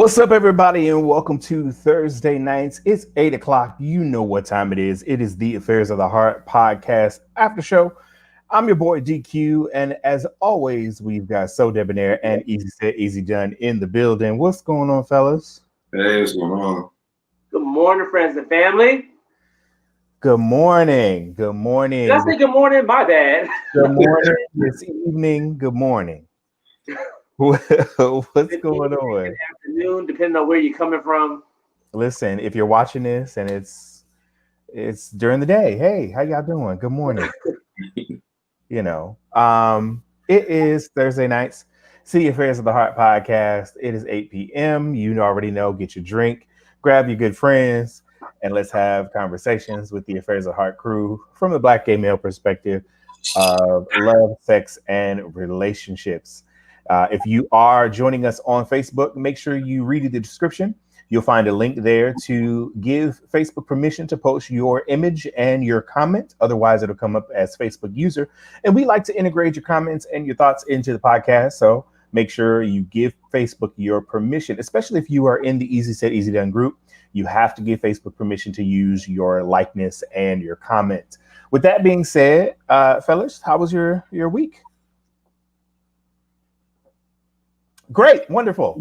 What's up, everybody, and welcome to Thursday nights. It's 8 o'clock. You know what time it is. It is the Affairs of the Heart podcast after show. I'm your boy DQ, and as always, we've got SoDebNair and EzSaidEzDone in the building. What's going on, fellas? Hey, what's going on? Good morning, friends and family. Good morning. Good morning. Did I say good morning? My bad. Good morning. It's evening. Good morning. What's going on? Good afternoon, depending on where you're coming from. Listen, if you're watching this and it's during the day, hey, how y'all doing? Good morning. It is Thursday nights. See Affairs of the Heart podcast. It is 8 p.m. You already know. Get your drink, grab your good friends, and let's have conversations with the Affairs of the Heart crew from the Black gay male perspective of love, sex, and relationships. If you are joining us on Facebook, make sure you read the description. You'll find a link there to give Facebook permission to post your image and your comment. Otherwise, it'll come up as Facebook user. And we like to integrate your comments and your thoughts into the podcast. So make sure you give Facebook your permission, especially if you are in the EzSaidEzDone group. You have to give Facebook permission to use your likeness and your comment. With that being said, fellas, how was your week? Great, wonderful.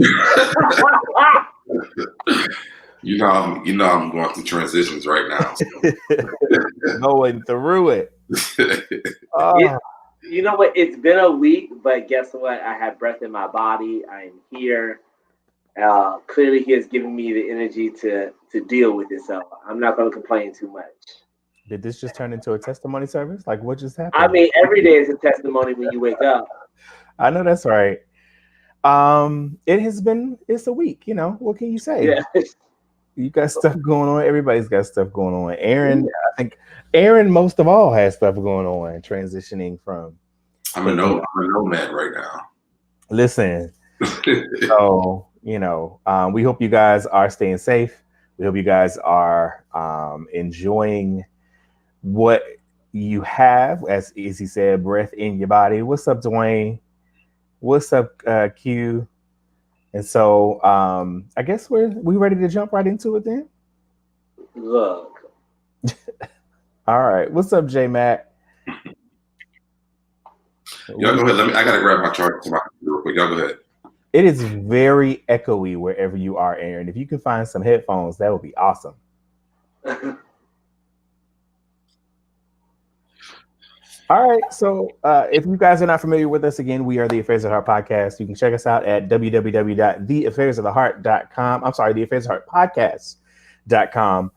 You know I'm going through transitions right now. So. Going through it. You know what? It's been a week, but guess what? I have breath in my body. I am here. Clearly, he has given me the energy to deal with it. So I'm not going to complain too much. Did this just turn into a testimony service? Like, what just happened? I mean, every day is a testimony when you wake up. I know that's right. It's a week, what can you say? Yeah. You got stuff going on. Everybody's got stuff going on. I think Aaron most of all has stuff going on, transitioning from. I'm a nomad right now. Listen, so, we hope you guys are staying safe. We hope you guys are enjoying what you have, as he said, breath in your body. What's up, Dwayne? What's up, Q? And so I guess we ready to jump right into it then? Look. All right. What's up, J Mac? Y'all go ahead. I gotta grab my charger to my computer real quick. Y'all go ahead. It is very echoey wherever you are, Aaron. If you can find some headphones, that would be awesome. All right, so if you guys are not familiar with us, again, we are the Affairs of the Heart podcast. You can check us out at www.theaffairsoftheheart.com. I'm sorry, theaffairsoftheheartpodcast.com.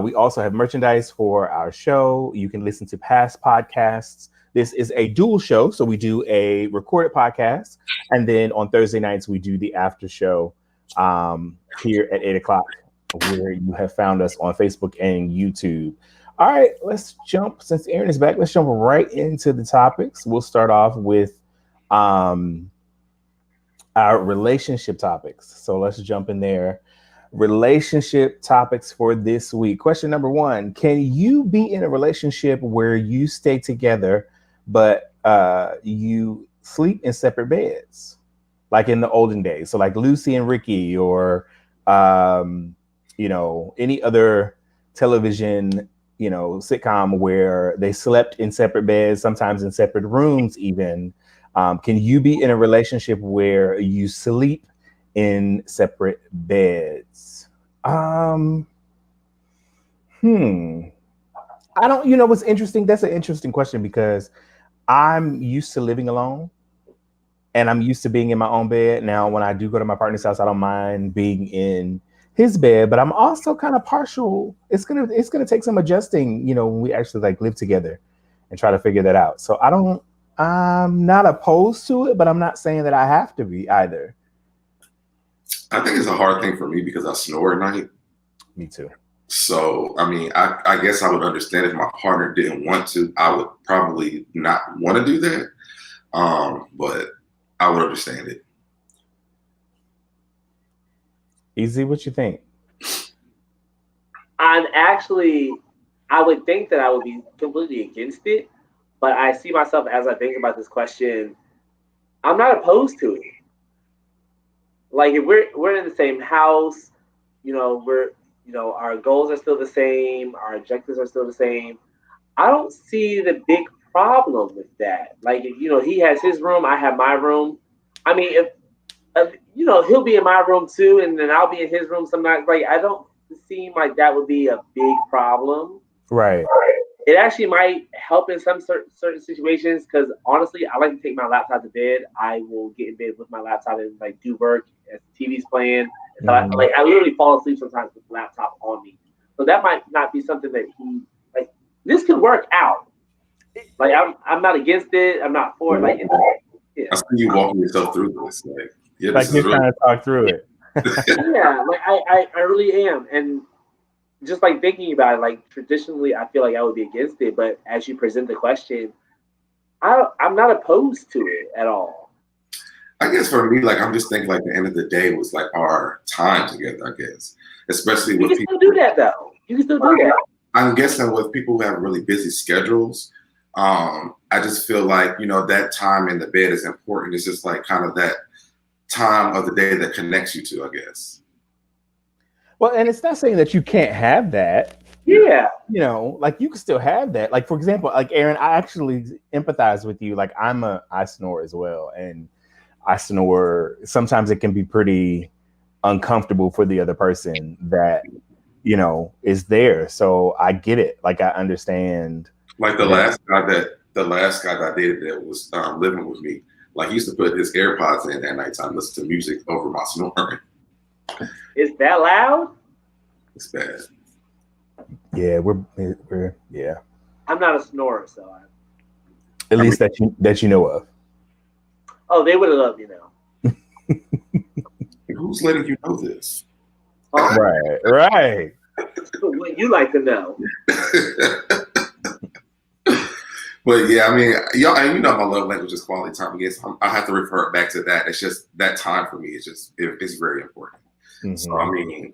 We also have merchandise for our show. You can listen to past podcasts. This is a dual show, so we do a recorded podcast, and then on Thursday nights, we do the after show here at 8 o'clock, where you have found us on Facebook and YouTube. All right, let's jump. Since Aaron is back, let's jump right into the topics. We'll start off with our relationship topics. So let's jump in there. Relationship topics for this week. Question number 1. Can you be in a relationship where you stay together, but you sleep in separate beds? Like in the olden days. So like Lucy and Ricky, or, any other television sitcom where they slept in separate beds, sometimes in separate rooms even. Can you be in a relationship where you sleep in separate beds? I don't, what's interesting? That's an interesting question because I'm used to living alone and I'm used to being in my own bed. Now, when I do go to my partner's house, I don't mind being in his bed, but I'm also kind of partial. It's gonna take some adjusting, when we actually live together and try to figure that out. So I'm not opposed to it, but I'm not saying that I have to be either. I think it's a hard thing for me because I snore at night. Me too. So, I mean, I guess I would understand if my partner didn't want to. I would probably not want to do that, but I would understand it. Easy, what you think? I would think that I would be completely against it, but I see myself as I think about this question, I'm not opposed to it. Like if we're in the same house, our goals are still the same, our objectives are still the same. I don't see the big problem with that. Like he has his room, I have my room. I mean, if he'll be in my room too, and then I'll be in his room sometimes. Like I don't seem like that would be a big problem. Right. It actually might help in some certain situations because honestly, I like to take my laptop to bed. I will get in bed with my laptop and like do work as the TV's playing. So I literally fall asleep sometimes with the laptop on me. So that might not be something that he like. This could work out. Like I'm not against it. I'm not for it. Like I see you walking yourself through this. Yeah, like you're trying to talk through it. Yeah, like I really am. And just like thinking about it, like traditionally, I feel like I would be against it. But as you present the question, I'm not opposed to it at all. I guess for me, like I'm just thinking, like the end of the day was like our time together. I guess, especially You with can people. still do that though. You can still do that. I'm guessing with people who have really busy schedules, I just feel like that time in the bed is important. It's just like kind of that time of the day that connects you to, I guess. Well, and it's not saying that you can't have that. Yeah. Like you can still have that. Like, for example, like Aaron, I actually empathize with you. Like I snore as well. And I snore. Sometimes it can be pretty uncomfortable for the other person that, is there. So I get it. Like I understand. Like the last guy that I dated that was living with me, like he used to put his AirPods in at nighttime, listen to music over my snoring. Is that loud? It's bad. Yeah, we're yeah. I'm not a snorer, so at least that you know of. Oh, they would have loved you now. Who's letting you know this? Oh. Right. What you like to know? But yeah, I mean, y'all, and my love language is quality time. I guess I have to refer back to that. It's just that time for me. It's very important. Mm-hmm. So I mean,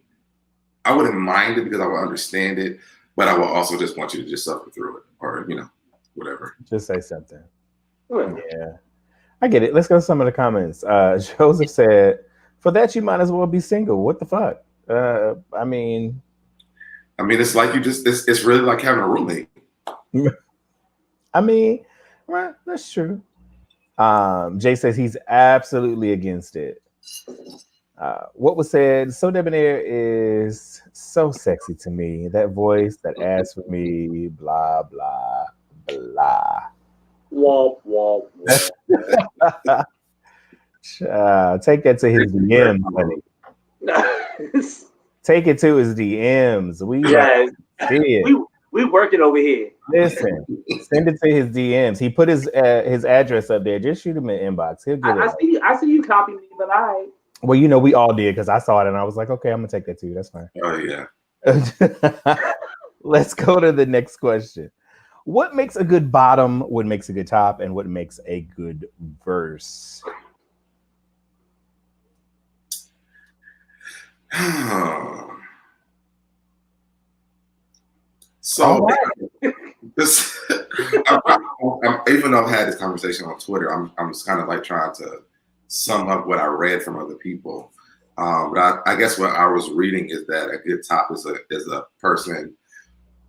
I wouldn't mind it because I would understand it, but I would also just want you to just suffer through it, or whatever. Just say something. Yeah, I get it. Let's go to some of the comments. Joseph said, "For that, you might as well be single. What the fuck? I mean, it's like it's really like having a roommate." I mean, well, that's true. Jay says he's absolutely against it. What was said, SoDebNair is so sexy to me. That voice that asks for me, blah, blah, blah. Womp, womp, womp. Take that to his DMs, honey. Take it to his DMs. We working over here. Listen, send it to his DMs. He put his address up there. Just shoot him an inbox. He'll get it. I see you copy me, but Well, we all did because I saw it and I was like, okay, I'm gonna take that too. That's fine. Oh yeah. Let's go to the next question. What makes a good bottom? What makes a good top? And what makes a good verse? So, even though I've had this conversation on Twitter, I'm just kind of like trying to sum up what I read from other people. But I guess what I was reading is that a good top is a person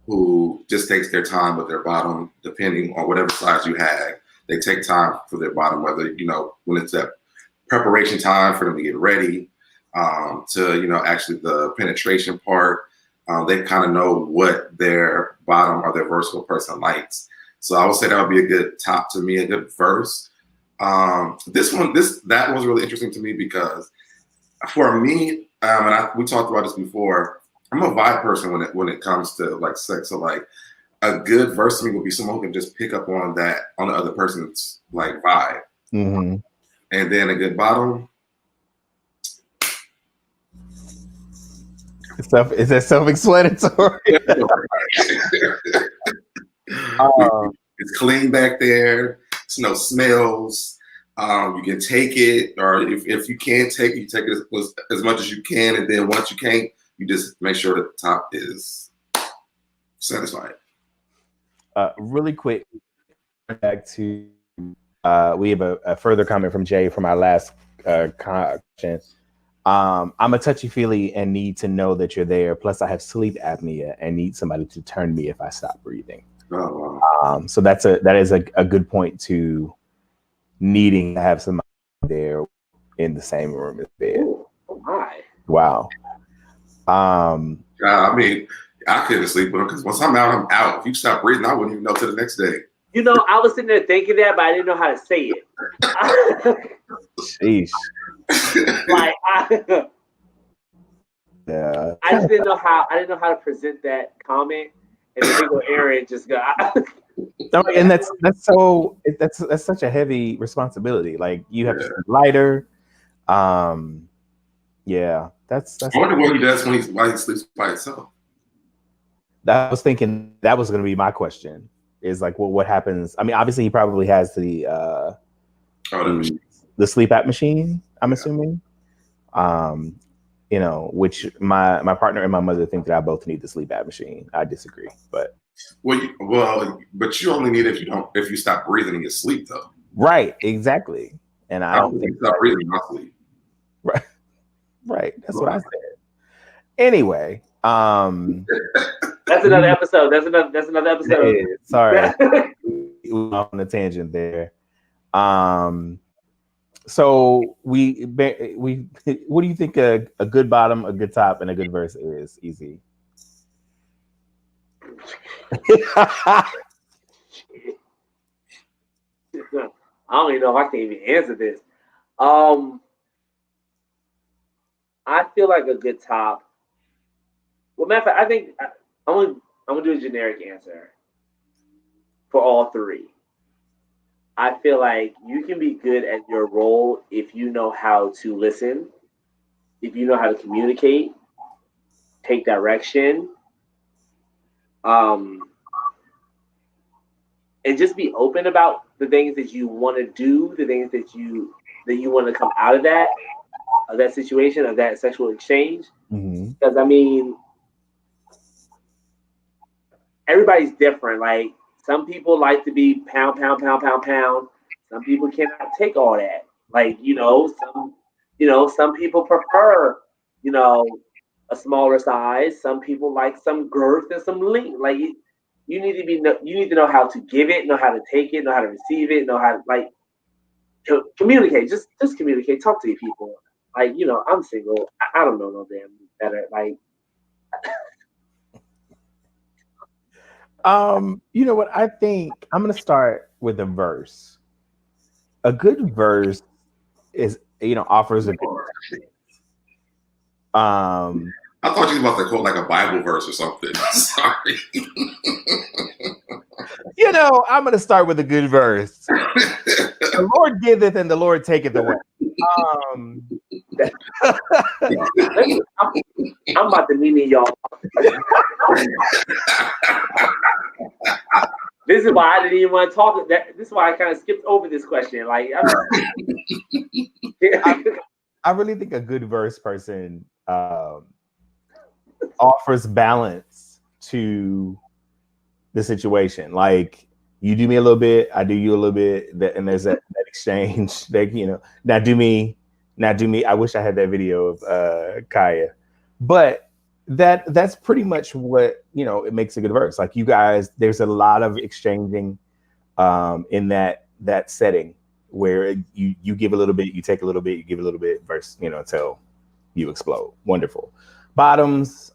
who just takes their time with their bottom, depending on whatever size you have. They take time for their bottom, whether when it's that preparation time for them to get ready, to actually the penetration part. They kind of know what their bottom or their versatile person likes. So I would say that would be a good top to me, a good verse. That was really interesting to me because for me, and we talked about this before, I'm a vibe person when it comes to like sex. So like a good verse to me would be someone who can just pick up on the other person's like vibe. Mm-hmm. And then a good bottom. Is that self-explanatory? It's clean back there. It's no smells. You can take it, or if you can't take it, you take it as much as you can, and then once you can't, you just make sure that the top is satisfied. Really quick, back to we have a further comment from Jay from our last question. I'm a touchy-feely and need to know that you're there. Plus, I have sleep apnea and need somebody to turn me if I stop breathing. Oh, wow. So that is a good point to needing to have somebody there in the same room as bed. Ooh, oh my. Wow. I mean, I couldn't sleep with him because once I'm out, I'm out. If you stop breathing, I wouldn't even know till the next day. You know, I was sitting there thinking that, but I didn't know how to say it. Sheesh. Like, Yeah. I just didn't know how. I didn't know how to present that comment, and the big Aaron just got. And that's such a heavy responsibility. Like you have to sleep lighter. Yeah, that's. I wonder what he does while he sleeps by himself. I was thinking that was going to be my question. Is like, well, what happens? I mean, obviously, he probably has the sleep app machine. I'm assuming. You know, which my partner and my mother think that I both need the sleep app machine. I disagree, but but you only need it if you stop breathing in your sleep, though. Right, exactly. And I don't think stop breathing in my sleep. Right. That's what I said. Anyway, that's another episode. That's another episode. Sorry, we went on a tangent there. So we what do you think a good bottom, a good top, and a good verse is? Easy. I don't even know if I can even answer this. I feel like a good top. Well, matter of fact, I think I'm gonna do a generic answer for all three. I feel like you can be good at your role if you know how to listen, if you know how to communicate, take direction, and just be open about the things that you want to do, the things that you want to come out of that situation, of that sexual exchange. Because I mean, everybody's different. Like some people like to be pound, pound, pound, pound, pound. Some people cannot take all that. Like some people prefer, a smaller size. Some people like some girth and some length. Like you need to know how to give it, know how to take it, know how to receive it, know how to communicate. Just communicate. Talk to your people. Like I'm single. I don't know no damn better. Like. You know what? I think I'm gonna start with a verse. A good verse is, offers a good. I thought you were about to quote like a Bible verse or something. Sorry. I'm gonna start with a good verse. The Lord giveth and the Lord taketh away. I'm about to meet y'all. This is why I didn't even want to talk. This is why I kind of skipped over this question. Like, I really think a good verse person offers balance to the situation. Like, you do me a little bit, I do you a little bit, and there's that exchange. Now do me. I wish I had that video of Kaya, but that's pretty much what it makes a good verse. Like you guys, there's a lot of exchanging in that setting where you give a little bit, you take a little bit, you give a little bit, verse until you explode. Wonderful. Bottoms.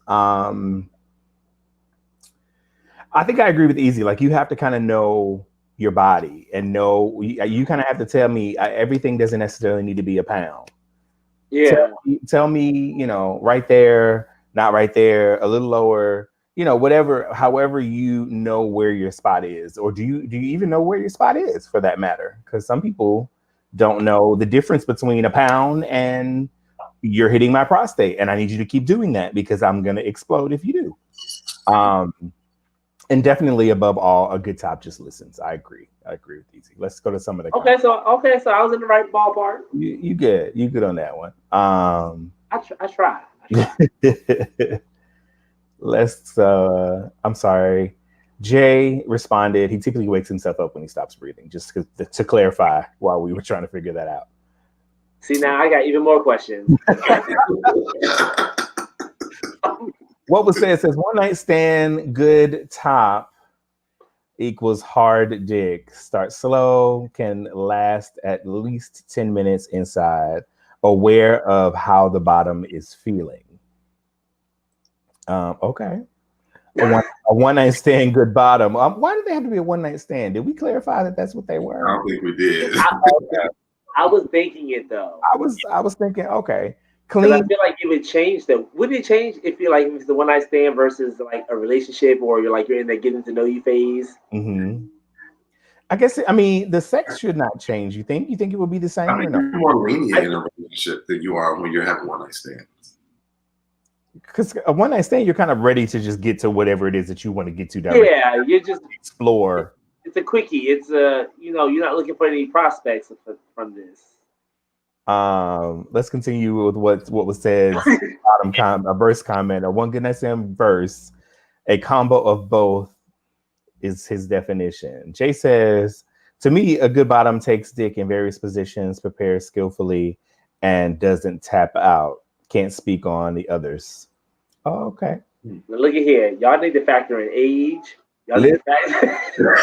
I think I agree with Easy. Like you have to kind of know your body and know you kind of have to tell me everything doesn't necessarily need to be a pound. Yeah. Tell me, right there, not right there, a little lower, whatever, however you know where your spot is, or do you even know where your spot is for that matter? Because some people don't know the difference between a pound and you're hitting my prostate, and I need you to keep doing that because I'm gonna explode if you do. And definitely above all, a good top just listens. I agree with Easy. Let's go to some of the comments. Okay, so I was in the right ballpark. You good on that one. I try. Let's I'm sorry. Jay responded, he typically wakes himself up when he stops breathing, just to clarify while we were trying to figure that out. See, now I got even more questions. What was said says one night stand, good top equals hard dick. Start slow, can last at least 10 minutes inside. Aware of how the bottom is feeling. Okay. A one night stand, good bottom. Why did they have to be a one night stand? Did we clarify that that's what they were? I don't think we did. I was thinking it though. I was thinking, okay, Because I clean. feel like it would change though. Would it change if you're like if it's the one night stand versus like a relationship, or you're in that getting to know you phase? Mm-hmm. I guess the sex should not change. You think it would be the same? I think or you're more lenient in a relationship than you are when you're having one night stands. Because a one night stand, you're kind of ready to just get to whatever it is that you want to get to. Yeah, you're just explore. It's a quickie. It's you're not looking for any prospects from this. Let's continue with what was said. A verse comment. A one good night stand verse. A combo of both is his definition. Jay says, to me, a good bottom takes dick in various positions, prepares skillfully, and doesn't tap out. Can't speak on the others. Oh, okay. Now look at here. Y'all need to factor in age. Y'all need to factor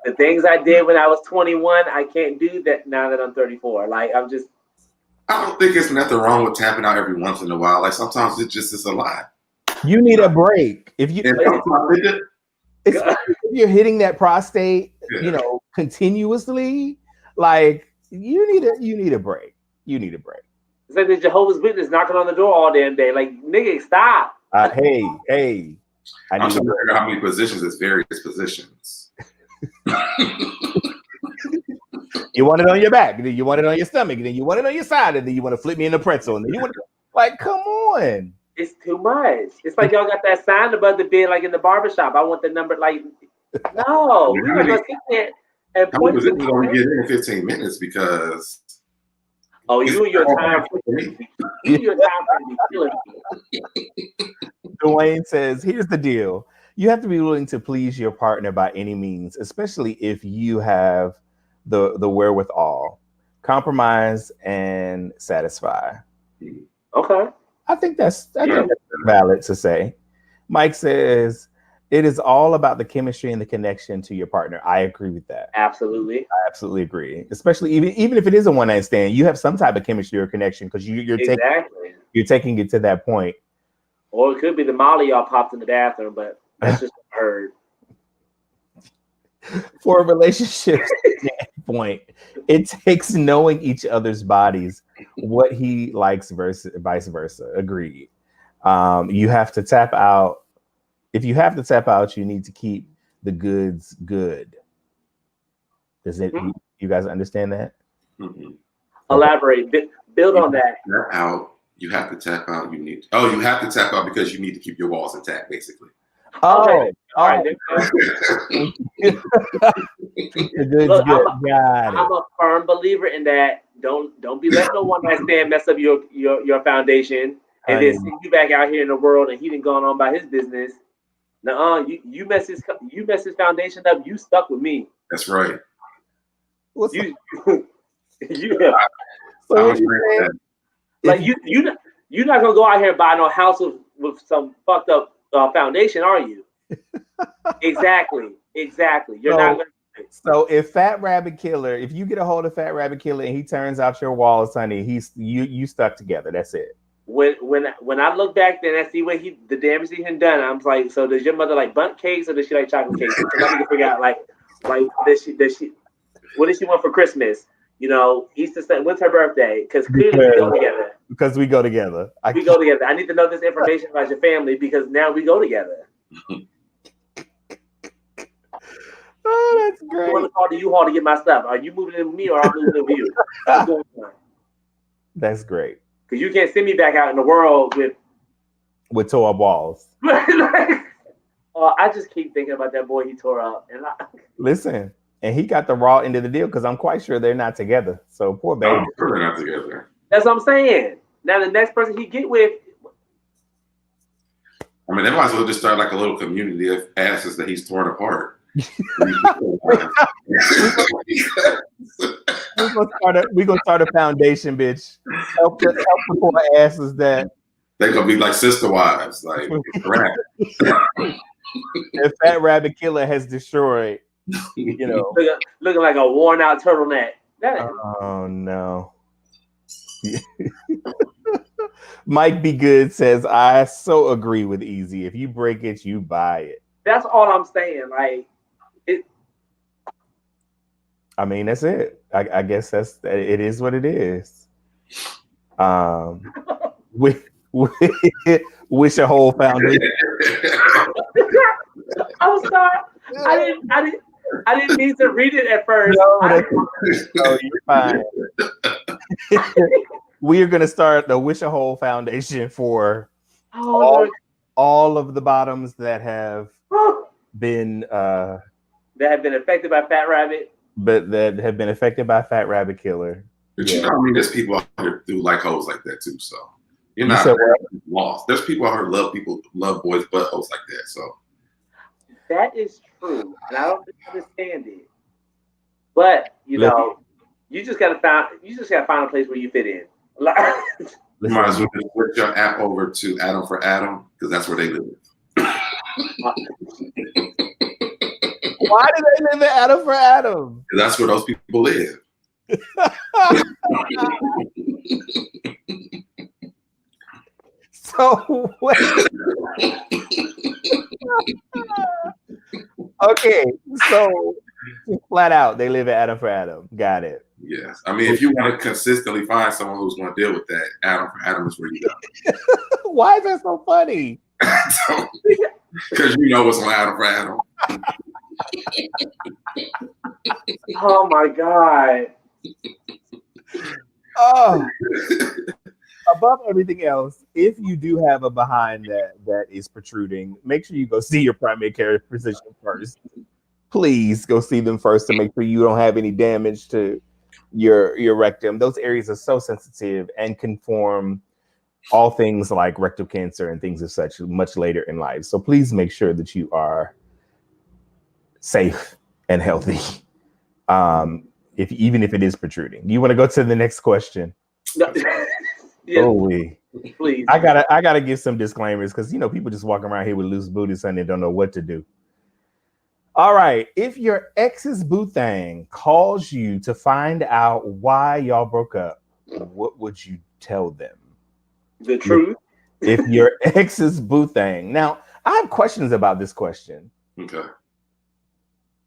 the things I did when I was 21. I can't do that now that I'm 34. Like I don't think there's nothing wrong with tapping out every once in a while. Like sometimes it just is a lot. You need a break. If you're hitting that prostate, continuously, like you need a break. You need a break. It's like the Jehovah's Witness knocking on the door all damn day. Like, nigga, stop. Hey. I'm trying to figure out how many positions is various positions. You want it on your back, then you want it on your stomach, then you want it on your side, and then you want to flip me in the pretzel, and then you want to, like, come on. It's too much. It's like y'all got that sign above the bed, like in the barbershop. I want the number, like, no. We're going to sit there and point to the only get in 15 minutes because... Oh, you and your time for killing me. Dwayne says, here's the deal. You have to be willing to please your partner by any means, especially if you have the wherewithal. Compromise and satisfy. Okay. I think that's valid to say. Mike says, it is all about the chemistry and the connection to your partner. I agree with that. Absolutely. I absolutely agree. Especially even if it is a one night stand, you have some type of chemistry or connection because you're taking it to that point. Or it could be the Molly y'all popped in the bathroom, but that's just what I heard. For a relationship standpoint, it takes knowing each other's bodies, what he likes versus vice versa. Agreed. You have to tap out. If you have to tap out, you need to keep the goods good. Does it? Mm-hmm. You guys understand that? Mm-hmm. Elaborate. Build on that. Tap out. You have to tap out. You have to tap out because you need to keep your walls intact, basically. Okay. All right. I'm a firm believer in that. Don't be letting no one night stand mess up your foundation, and then send you back out here in the world, and he done gone on by his business. You mess his foundation up. You stuck with me. That's right. You're not gonna go out here and buy no house with some fucked up foundation, are you? Exactly. You're not gonna. So if you get a hold of Fat Rabbit Killer and he turns out your walls, honey, you stuck together. That's it. When I look back then I see what the damage he had done, I'm like, so does your mother like bundt cakes or does she like chocolate cakes? So I need to figure out like does she what does she want for Christmas? Easter Sunday, when's her birthday? Because clearly we go together. Because we go together. We go together. I need to know this information about your family because now we go together. Oh, that's great. I want to call the U-Haul to get my stuff. Are you moving in with me or I'm moving in with you? What's going on? That's great. Because you can't send me back out in the world with tore up walls. I just keep thinking about that boy he tore up. Listen, and he got the raw end of the deal because I'm quite sure they're not together. So poor baby. They're not together. That's what I'm saying. Now the next person he get with. I mean, they might as well just start like a little community of asses that he's torn apart. We gonna start a foundation, bitch. Help the poor asses that They're gonna be like sister wives, like rabbit. If Fat Rabbit Killer has destroyed, looking like a worn out turtleneck. Oh no. Mike Be Good says, I so agree with Easy. If you break it, you buy it. That's all I'm saying. Like it. I mean, that's it. I guess it is what it is. Wish a whole foundation. I'm sorry. I didn't mean to read it at first. No, you're fine. We are going to start the Wish a Hole Foundation for all of the bottoms that have been affected by Fat Rabbit, but that have been affected by Fat Rabbit Killer. But you know, I mean, there's people out there who like hoes like that too. So you're not lost. There's people out here love boys buttholes like that. So that is true, and I don't understand it. But you know, you just gotta find a place where you fit in. You might as well just switch your app over to Adam for Adam because that's where they live. Why do they live in Adam for Adam? That's where those people live. So okay, so flat out they live at Adam for Adam. Got it. Yes. I mean, if you want to consistently find someone who's going to deal with that, Adam for Adam is where you go. Why is that so funny? Because you know what's on Adam for Adam. Oh my God. Oh. Above everything else, if you do have a behind that is protruding, make sure you go see your primary care physician first. Please go see them first to make sure you don't have any damage to your rectum. Those areas are so sensitive and can form all things like rectal cancer and things of such much later in life. So please make sure that you are safe and healthy. Even if it is protruding. Do you want to go to the next question? No. Yes. Please. I gotta give some disclaimers because people just walk around here with loose booties and they don't know what to do. All right, if your ex's boo thing calls you to find out why y'all broke up, what would you tell them? The truth. If your ex's boo thing. Now, I have questions about this question. Okay.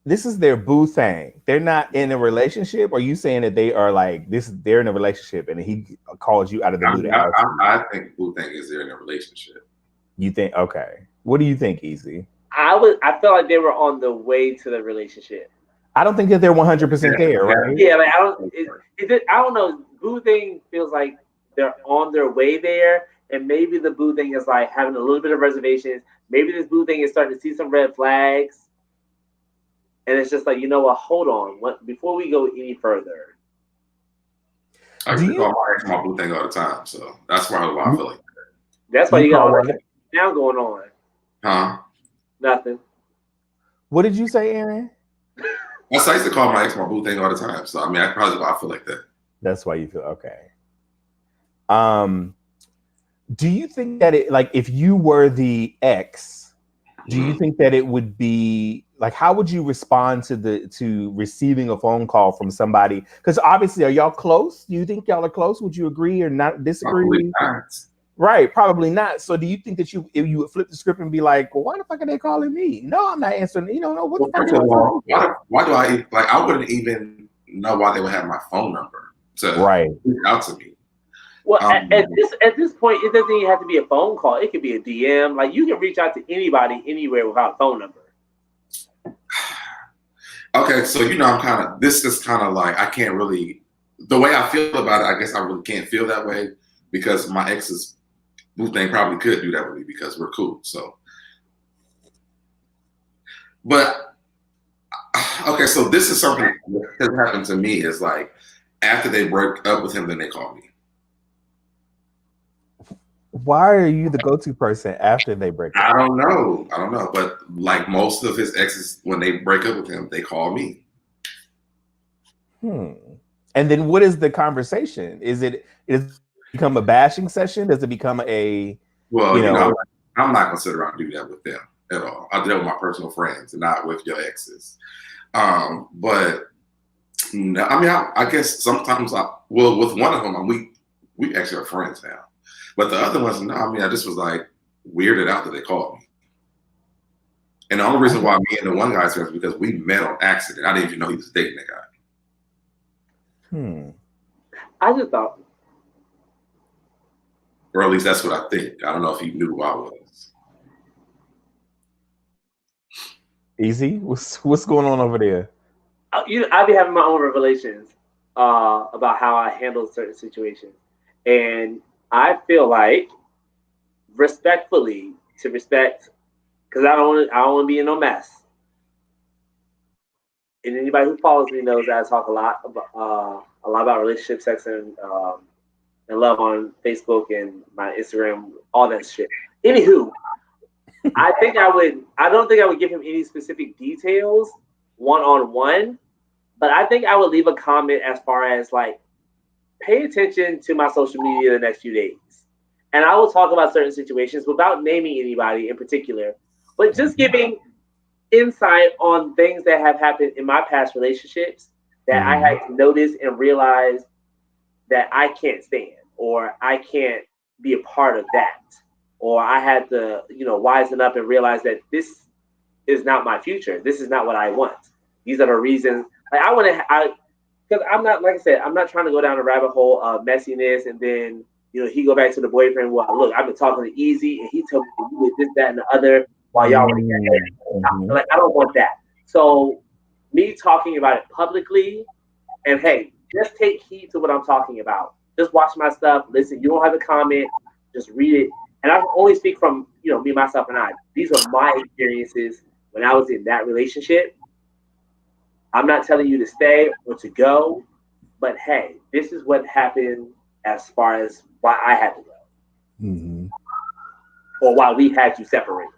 This is their boo thing. They're not in a relationship. Or are you saying that they are like this? They're in a relationship, and he calls you out of the blue. I think boo thing is they're in a relationship. You think? Okay. What do you think, Easy? I felt like they were on the way to the relationship. I don't think that they're 100% there, right? Yeah, like I don't know. Boo thing feels like they're on their way there, and maybe the boo thing is like having a little bit of reservations. Maybe this boo thing is starting to see some red flags. And it's just like, you know what? Hold on. Before we go any further. I call my boo thing all the time. So that's why I feel like that. That's why you got all that now going on. Huh? Nothing. What did you say, Aaron? I used to call my ex my boo thing all the time. So, I mean, I feel like that. That's why you feel okay. Do you think that if you were the ex, do you think that it would be like, how would you respond to receiving a phone call from somebody? Because obviously, are y'all close? Do you think y'all are close? Would you agree or not disagree? Probably not. Right, probably not. So do you think that if you would flip the script and be like, well, why the fuck are they calling me? No, I'm not answering. You don't know what the fuck. Why do I I wouldn't even know why they would have my phone number to reach out to me. Well, at this point, it doesn't even have to be a phone call. It could be a DM. Like, you can reach out to anybody anywhere without a phone number. Okay, so this is kind of like I can't really, the way I feel about it, I guess I really can't feel that way because my ex's boo thing probably could do that with me because we're cool. So, but okay, so this is something that has happened to me is like after they break up with him, then they call me. Why are you the go-to person after they break up? I don't know. But like most of his exes, when they break up with him, they call me. And then what is the conversation? Is it become a bashing session? Does it become a, Well, you know, I'm not gonna sit around and do that with them at all. I do that with my personal friends and not with your exes. But no, I mean, I guess sometimes with one of them, we actually are friends now. But the other ones, no, I mean, I just was like weirded out that they called me. And the only reason why me and the one guy's friends is because we met on accident. I didn't even know he was dating that guy. I just thought, or at least that's what I think. I don't know if he knew who I was. Easy. What's going on over there? I be having my own revelations about how I handle certain situations, and I feel like respectfully to respect, because I don't want to be in no mess. And anybody who follows me knows that I talk a lot about relationship, sex, and love on Facebook and my Instagram, all that shit. Anywho, I don't think I would give him any specific details one-on-one, but I think I would leave a comment as far as like, pay attention to my social media the next few days. And I will talk about certain situations without naming anybody in particular, but just giving insight on things that have happened in my past relationships that I had to notice and realize that I can't stand, or I can't be a part of that, or I had to, wisen up and realize that this is not my future. This is not what I want. These are the reasons. Like because I'm not, like I said, I'm not trying to go down a rabbit hole of messiness and then, he go back to the boyfriend. Well, look, I've been talking to Easy and he told me to do this, that, and the other while y'all were together. Like, I don't want that. So me talking about it publicly, and hey, just take heed to what I'm talking about. Just watch my stuff. Listen, you don't have to comment. Just read it. And I can only speak from, me, myself, and I. These are my experiences when I was in that relationship. I'm not telling you to stay or to go, but hey, this is what happened as far as why I had to go, or why we had to separate.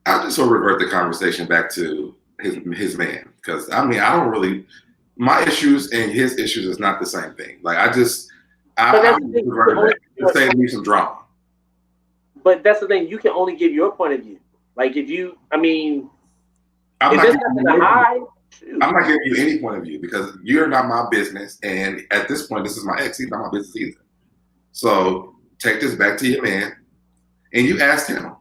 I'll just sort of revert the conversation back to his man, because I mean, I don't really, my issues and his issues is not the same thing. Like I save me some drama. But that's the thing, you can only give your point of view. Like if you, I'm not giving you any point of view because you're not my business. And at this point, this is my ex. He's not my business either. So take this back to your man and you asked him.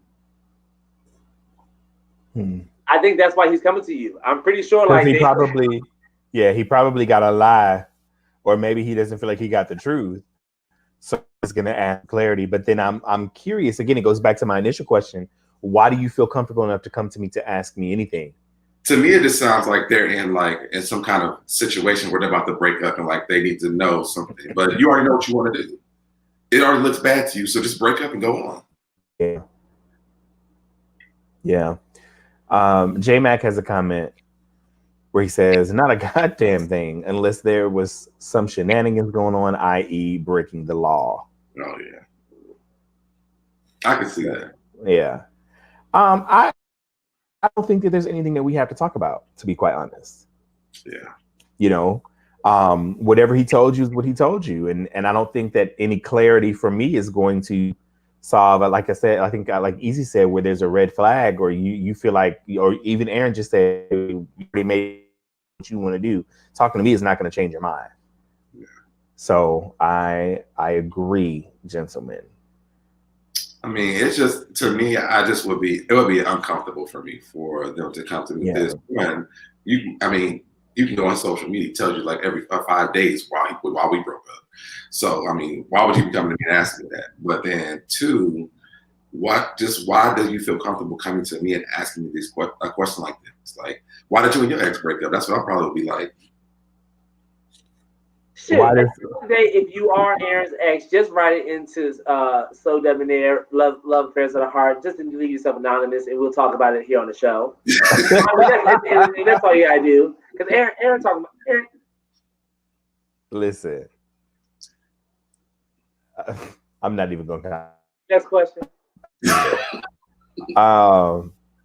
I think that's why he's coming to you. I'm pretty sure he probably got a lie, or maybe he doesn't feel like he got the truth. So it's going to add clarity. But then I'm curious. Again, it goes back to my initial question. Why do you feel comfortable enough to come to me to ask me anything? To me, it just sounds like they're in some kind of situation where they're about to break up and like they need to know something. But you already know what you want to do. It already looks bad to you, so just break up and go on. Yeah. J-Mac has a comment where he says, not a goddamn thing unless there was some shenanigans going on, i.e. breaking the law. Oh, yeah. I can see that. Yeah. I don't think that there's anything that we have to talk about, to be quite honest. Yeah. Whatever he told you is what he told you. And I don't think that any clarity from me is going to solve. Like I said, I think like Easy said, where there's a red flag, or you feel like, or even Aaron just said, you already made what you want to do. Talking to me is not going to change your mind. Yeah. So I agree, gentlemen. I mean, it's just, to me, it would be uncomfortable for me for them to come to me with this. When you can go on social media, it tells you like every 5 days while we broke up. So, I mean, why would you be coming to me and asking me that? But then two, why do you feel comfortable coming to me and asking me a question like this? Like, why did you and your ex break up? That's what I'll probably be like. Shit, if you are Aaron's ex, just write it into SoDebNair, love affairs of the heart, just to leave yourself anonymous, and we'll talk about it here on the show. That's all you gotta do. Because Aaron talking about Aaron. Listen, I'm not even going to. Next question.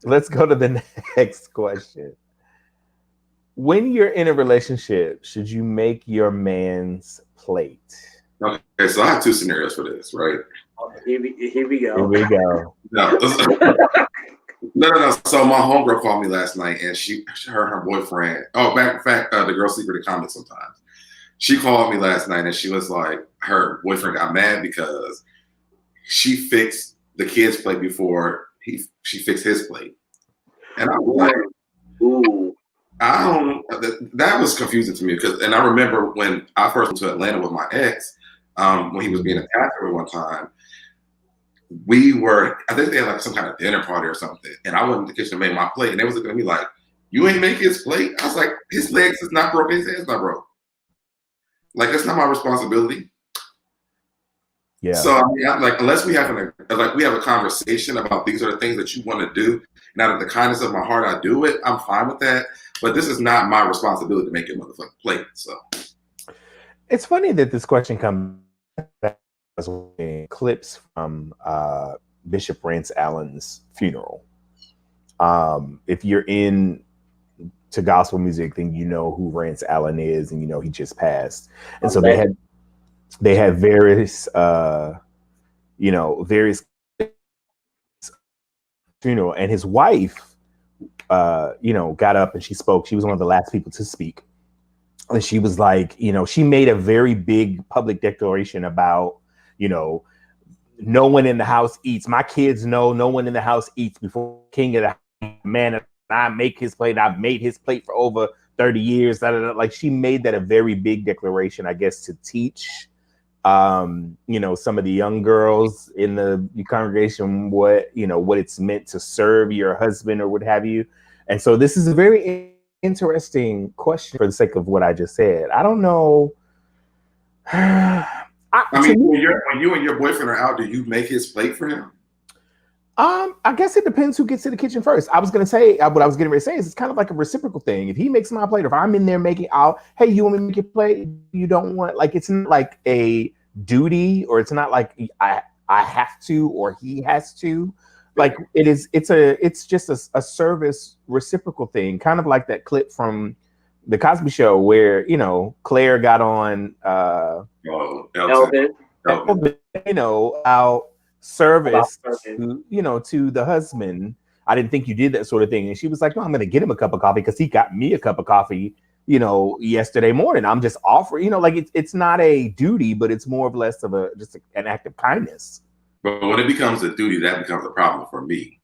Let's go to the next question. When you're in a relationship, should you make your man's plate? Okay, so I have two scenarios for this, right? Here we Here go. we go. No. So my homegirl called me last night, and her boyfriend. Oh, in fact, the girl sleep in the comments sometimes. She called me last night, and she was like, her boyfriend got mad because she fixed the kids' plate before she fixed his plate, and I was like, ooh. I don't. That was confusing to me and I remember when I first went to Atlanta with my ex, when he was being attacked at one time. I think they had like some kind of dinner party or something, and I went in the kitchen and made my plate, and they was looking at me like, "You ain't make his plate." I was like, "His legs is not broken, his hand's not broke. Like it's not my responsibility." Yeah. So I mean, like unless we have a conversation about these are the things that you want to do, and out of the kindness of my heart, I do it. I'm fine with that. But this is not my responsibility to make your motherfucking plate. So it's funny that this question comes as clips from Bishop Rance Allen's funeral. If you're into gospel music, then you know who Rance Allen is, and you know he just passed. And so they had various funeral, and his wife got up and she spoke. She was one of the last people to speak. And she was like, she made a very big public declaration about, no one in the house eats. My kids know no one in the house eats before king of the man. And I make his plate. I've made his plate for over 30 years. Like she made that a very big declaration, I guess, to teach, some of the young girls in the congregation what it's meant to serve your husband or what have you. And so this is a very interesting question for the sake of what I just said. I don't know. when you and your boyfriend are out, do you make his plate for him? I guess it depends who gets to the kitchen first. I was gonna say what I was getting ready to say is it's kind of like a reciprocal thing. If he makes my plate, or if I'm in there making, hey, you want me to make your plate? You don't want, like, it's not like a duty, or it's not like I have to or he has to. Like it's just a service reciprocal thing, kind of like that clip from the Cosby Show where Claire got on Elton. out service to the husband. I didn't think you did that sort of thing, and she was like, no, I'm gonna get him a cup of coffee because he got me a cup of coffee yesterday morning. I'm just offering, like it's not a duty, but it's more or less of just an act of kindness. But when it becomes a duty, that becomes a problem for me.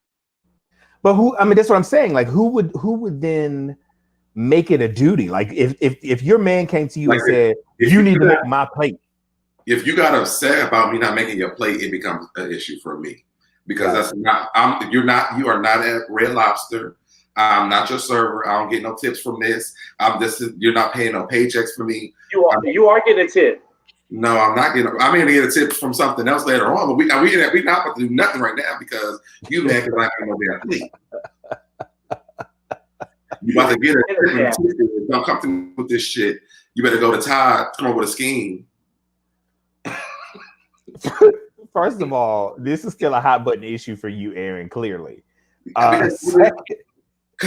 But that's what I'm saying. Like who would then make it a duty? Like if your man came to you and said, you need to make my plate. If you got upset about me not making your plate, it becomes an issue for me. Because that's not, you are not at Red Lobster. I'm not your server. I don't get no tips from this. You're not paying no paychecks for me. You are getting a tip. No, I'm not getting. I'm going to get a tip from something else later on. But we not about to do nothing right now because you mad because I ain't no damn plate. You about to get a tip. Don't come to me with this shit. You better go to Todd. Come up with a scheme. First of all, this is still a hot button issue for you, Aaron. Clearly, because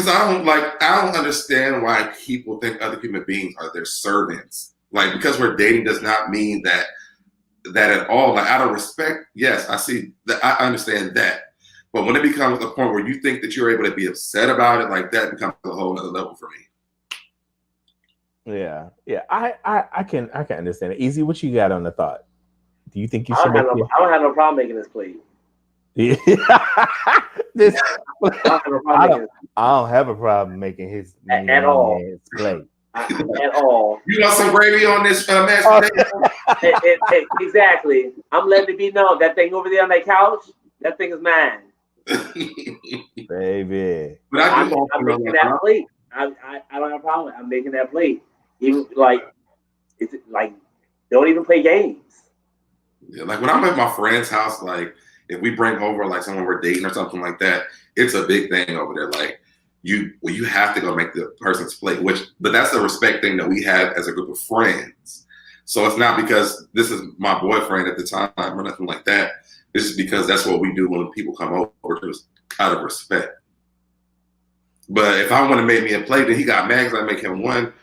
I don't understand why people think other human beings are their servants. Like, because we're dating does not mean that at all. Like, out of respect, yes, I see that. I understand that. But when it becomes a point where you think that you're able to be upset about it, like that becomes a whole other level for me. Yeah. I can understand it. Easy, what you got on the thought? Do you think you should? I don't have no problem making this plate. Yeah. I don't have a problem making his at all. Plate. At all. You want some gravy on this mashed potato? Exactly. I'm letting it be known that thing over there on that couch, that thing is mine. Baby. But I'm making that plate. I don't have a problem. I'm making that plate. Even it's like don't even play games. Yeah, like when I'm at my friend's house, like if we bring over like someone we're dating or something like that, it's a big thing over there. Like you have to go make the person's plate, but that's the respect thing that we have as a group of friends. So it's not because this is my boyfriend at the time or nothing like that. It's just because that's what we do when people come over, just out of respect. But if I want to make me a play, then he got mad because I make him one.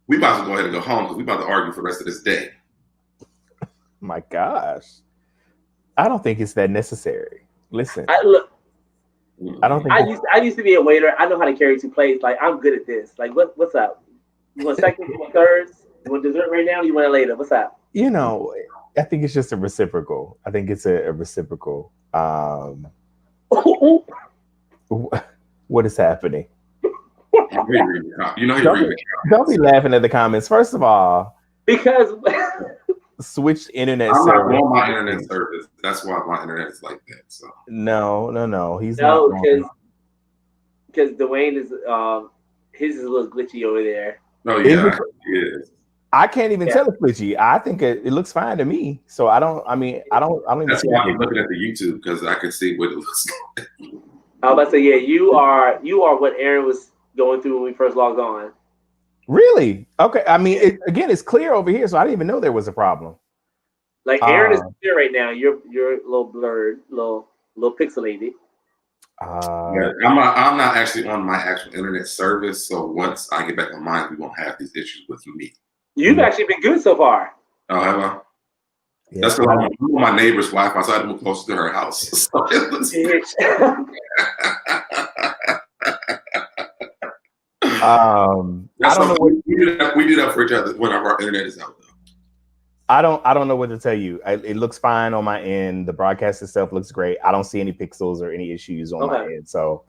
We about to go ahead and go home because we about to argue for the rest of this day. My gosh, I don't think it's that necessary. Listen, I don't think I used to be a waiter. I know how to carry 2 plates. Like, I'm good at this. Like, what's up? You want seconds? You want thirds? You want dessert right now? Or you want it later? What's up? You know, I think it's just a reciprocal. I think it's a reciprocal. What is happening? You know, don't be laughing at the comments. First of all, because switched internet I'm service. not on my internet service. That's why my internet is like that. So no. He's no, not. Because Dwayne is his is a little glitchy over there. Oh yeah, it is. I can't even tell it's glitchy. I think it looks fine to me. So I don't. I mean, I don't. That's why I'm looking at the YouTube because I can see what it looks like. I was about to say, yeah, you are what Aaron was going through when we first logged on. Really? Okay. I mean, it's clear over here, so I didn't even know there was a problem. Like Aaron is clear right now. You're a little blurred, little pixelated. Yeah, I'm not actually on my actual internet service. So once I get back on mine, we won't have these issues with me. You've actually been good so far. Oh, have I? Yeah. That's because I'm on my neighbor's Wi-Fi, so I had to move closer to her house. So I don't know what we do that for each other when our internet is out. I don't know what to tell you. It looks fine on my end. The broadcast itself looks great. I don't see any pixels or any issues on my end. So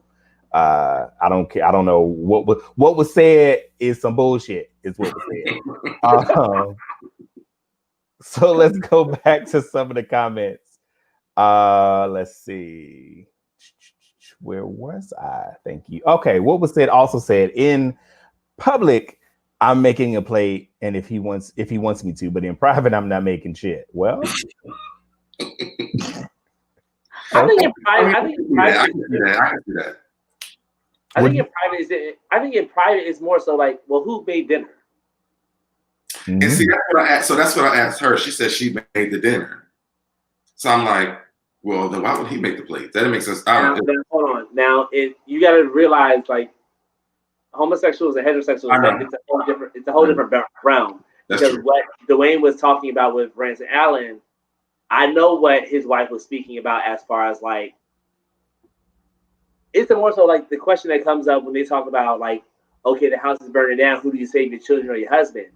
I don't care. I don't know what was said is some bullshit. Is what was said. So let's go back to some of the comments. Let's see. Where was I? Thank you. Okay, what was said also said in public. I'm making a plate, and if he wants me to, but in private, I'm not making shit. Well, I think in private is more so like, well, who made dinner? Mm-hmm. And see, that's what I asked her. She said she made the dinner. So I'm like, well, then why would he make the plate? That makes sense. Hold on. Now, you got to realize, like, homosexuals and heterosexuals, it's a whole different realm. That's because true. What Dwayne was talking about with Rance Allen, I know what his wife was speaking about as far as like, it's more so like the question that comes up when they talk about like, okay, the house is burning down. Who do you save, your children or your husband?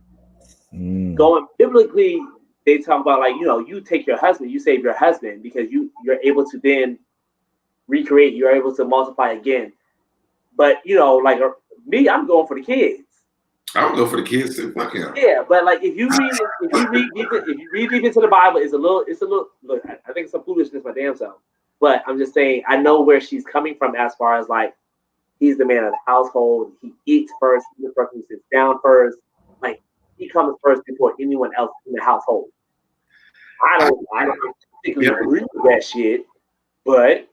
Going biblically, they talk about like, you take your husband, you save your husband because you're able to then recreate, you're able to multiply again. But like me, I'm going for the kids. I would go for the kids too. Fuck yeah. Yeah, but like if you read deep into the Bible, it's a little. Look, I think it's some foolishness, my damn self. But I'm just saying, I know where she's coming from as far as like, he's the man of the household. He eats first. He's the person who sits down first. Like he comes first before anyone else in the household. I don't particularly agree with that shit, but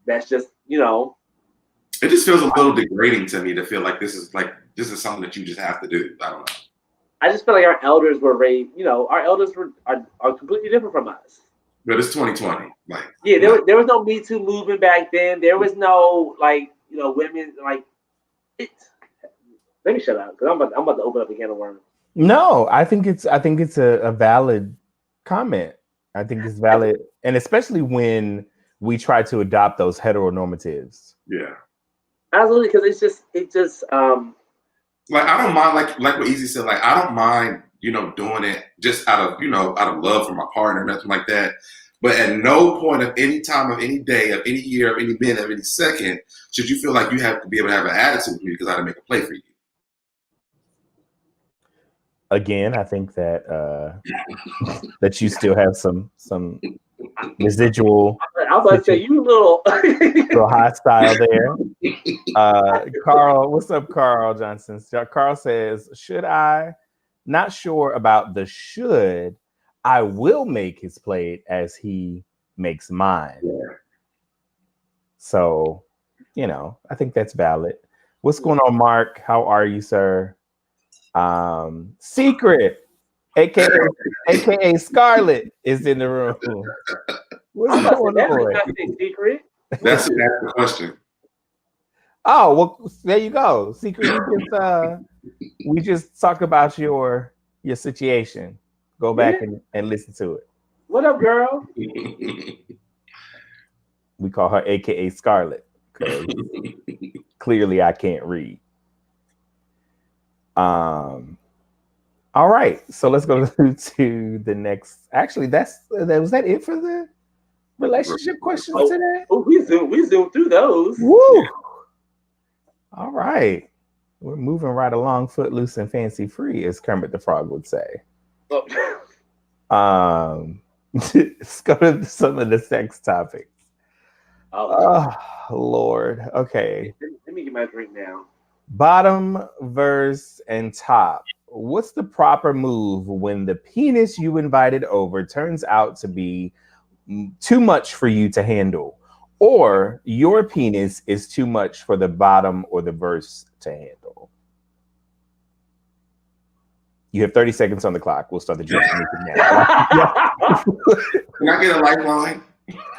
that's just It just feels a little degrading to me to feel like this is something that you just have to do. I don't know. I just feel like our elders were raised. Our elders are completely different from us. But it's 2020. Like there was no Me Too movement back then. There was no women like it. Let me shut up because I'm about to open up a can of worms. No, I think it's a valid comment. I think it's valid, and especially when we try to adopt those heteronormatives. Yeah. Absolutely, because it's just like I don't mind like what Easy said, like I don't mind, doing it just out of love for my partner, nothing like that. But at no point of any time of any day, of any year, of any minute, of any second, should you feel like you have to be able to have an attitude with me because I didn't make a play for you. Again, I think that that you still have some residual. I was about to say you little hostile there. Carl, what's up, Carl Johnson? Carl says, should I? Not sure about the should. I will make his plate as he makes mine. Yeah. So, I think that's valid. What's going on, Mark? How are you, sir? Secret, aka Scarlett, is in the room. What's going on? Secret? That's the question. Oh, well, there you go. Secret. We just talked about your situation. Go back and listen to it. What up, girl? We call her AKA Scarlet because clearly I can't read. All right, so let's go to the next. Actually, was that it for the relationship questions today? Oh, we zoomed through those. Woo! All right, we're moving right along, footloose and fancy free, as Kermit the Frog would say. Oh. Let's go to some of the sex topics. Oh Lord. Okay. Let me get my drink now. Bottom, verse, and top. What's the proper move when the penis you invited over turns out to be too much for you to handle, or your penis is too much for the bottom or the verse to handle? You have 30 seconds on the clock. We'll start the drink now. Can I get a lifeline?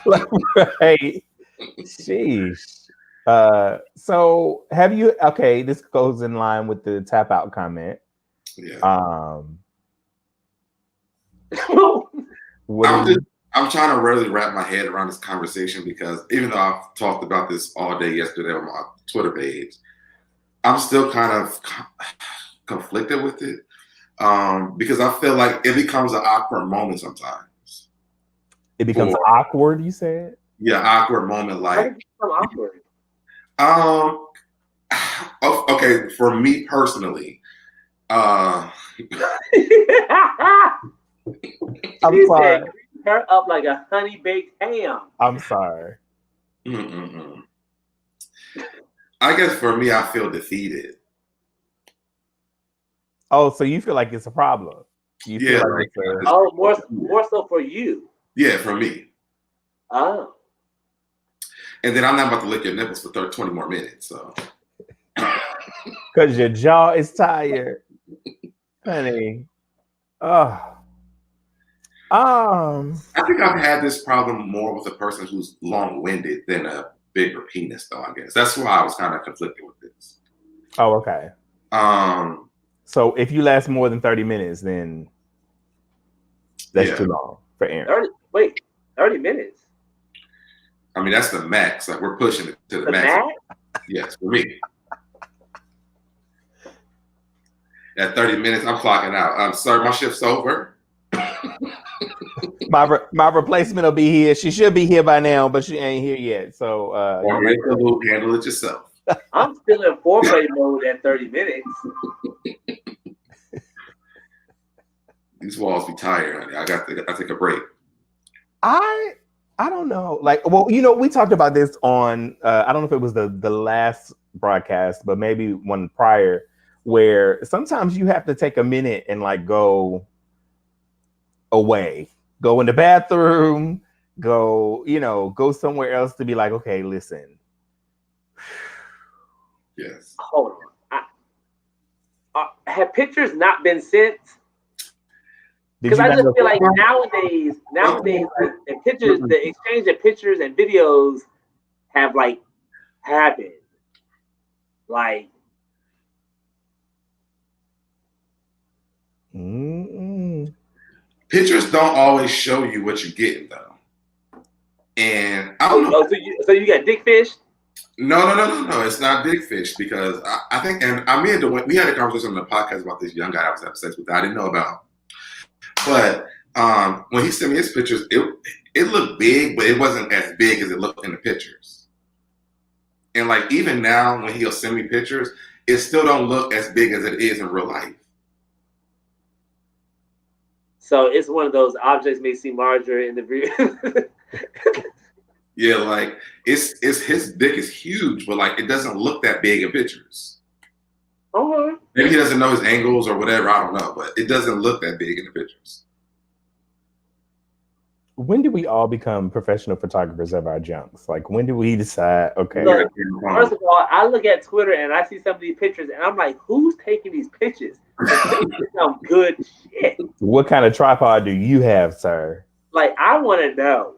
Right. Sheesh. So have you? Okay, this goes in line with the tap out comment. Yeah. I'm trying to really wrap my head around this conversation because even though I've talked about this all day yesterday on my Twitter page, I'm still kind of conflicted with it because I feel like it becomes an awkward moment sometimes. It becomes awkward, you said? Yeah, awkward moment. Like, how did it become awkward? Okay, for me personally, I'm She sorry. said, her up like a honey baked ham. I'm sorry. I guess for me, I feel defeated. Oh, so you feel like it's a problem? You feel like it's more so for you. Yeah, for me. Oh. And then I'm not about to lick your nipples for 20 more minutes. So, because your jaw is tired, honey. Oh. I think I've had this problem more with a person who's long-winded than a bigger penis, though. I guess that's why I was kind of conflicted with this. Oh, okay. So if you last more than 30 minutes, then that's too long for Aaron. 30 minutes. I mean, that's the max. Like, we're pushing it to the max. Yes, for me. At 30 minutes, I'm clocking out. I'm sorry, my shift's over. My replacement will be here. She should be here by now, but she ain't here yet. So handle it yourself. I'm still in foreplay mode at 30 minutes. These walls be tired, honey. I take a break. I don't know. Like, well, we talked about this on I don't know if it was the last broadcast, but maybe one prior, where sometimes you have to take a minute and like go away, go in the bathroom, go somewhere else to be like, okay, listen. Yes. Hold on. Have pictures not been sent? Because I just feel like nowadays, like the pictures, the exchange of pictures and videos have like happened. Like, pictures don't always show you what you're getting, though. And I don't know. So you got dick fish? No. It's not dick fish because I think, and we had a conversation on the podcast about this young guy I was having sex with that I didn't know about. But when he sent me his pictures, it looked big, but it wasn't as big as it looked in the pictures. And like even now, when he'll send me pictures, it still don't look as big as it is in real life. So it's one of those objects may seem larger in the view. Yeah, like it's his dick is huge, but like it doesn't look that big in pictures. Okay. Maybe he doesn't know his angles or whatever. I don't know, but it doesn't look that big in the pictures. When do we all become professional photographers of our junks? Like, when do we decide? Okay. Look, first of all, I look at Twitter and I see some of these pictures, and I'm like, who's taking these pictures? They some good shit. What kind of tripod do you have, sir? Like, I want to know.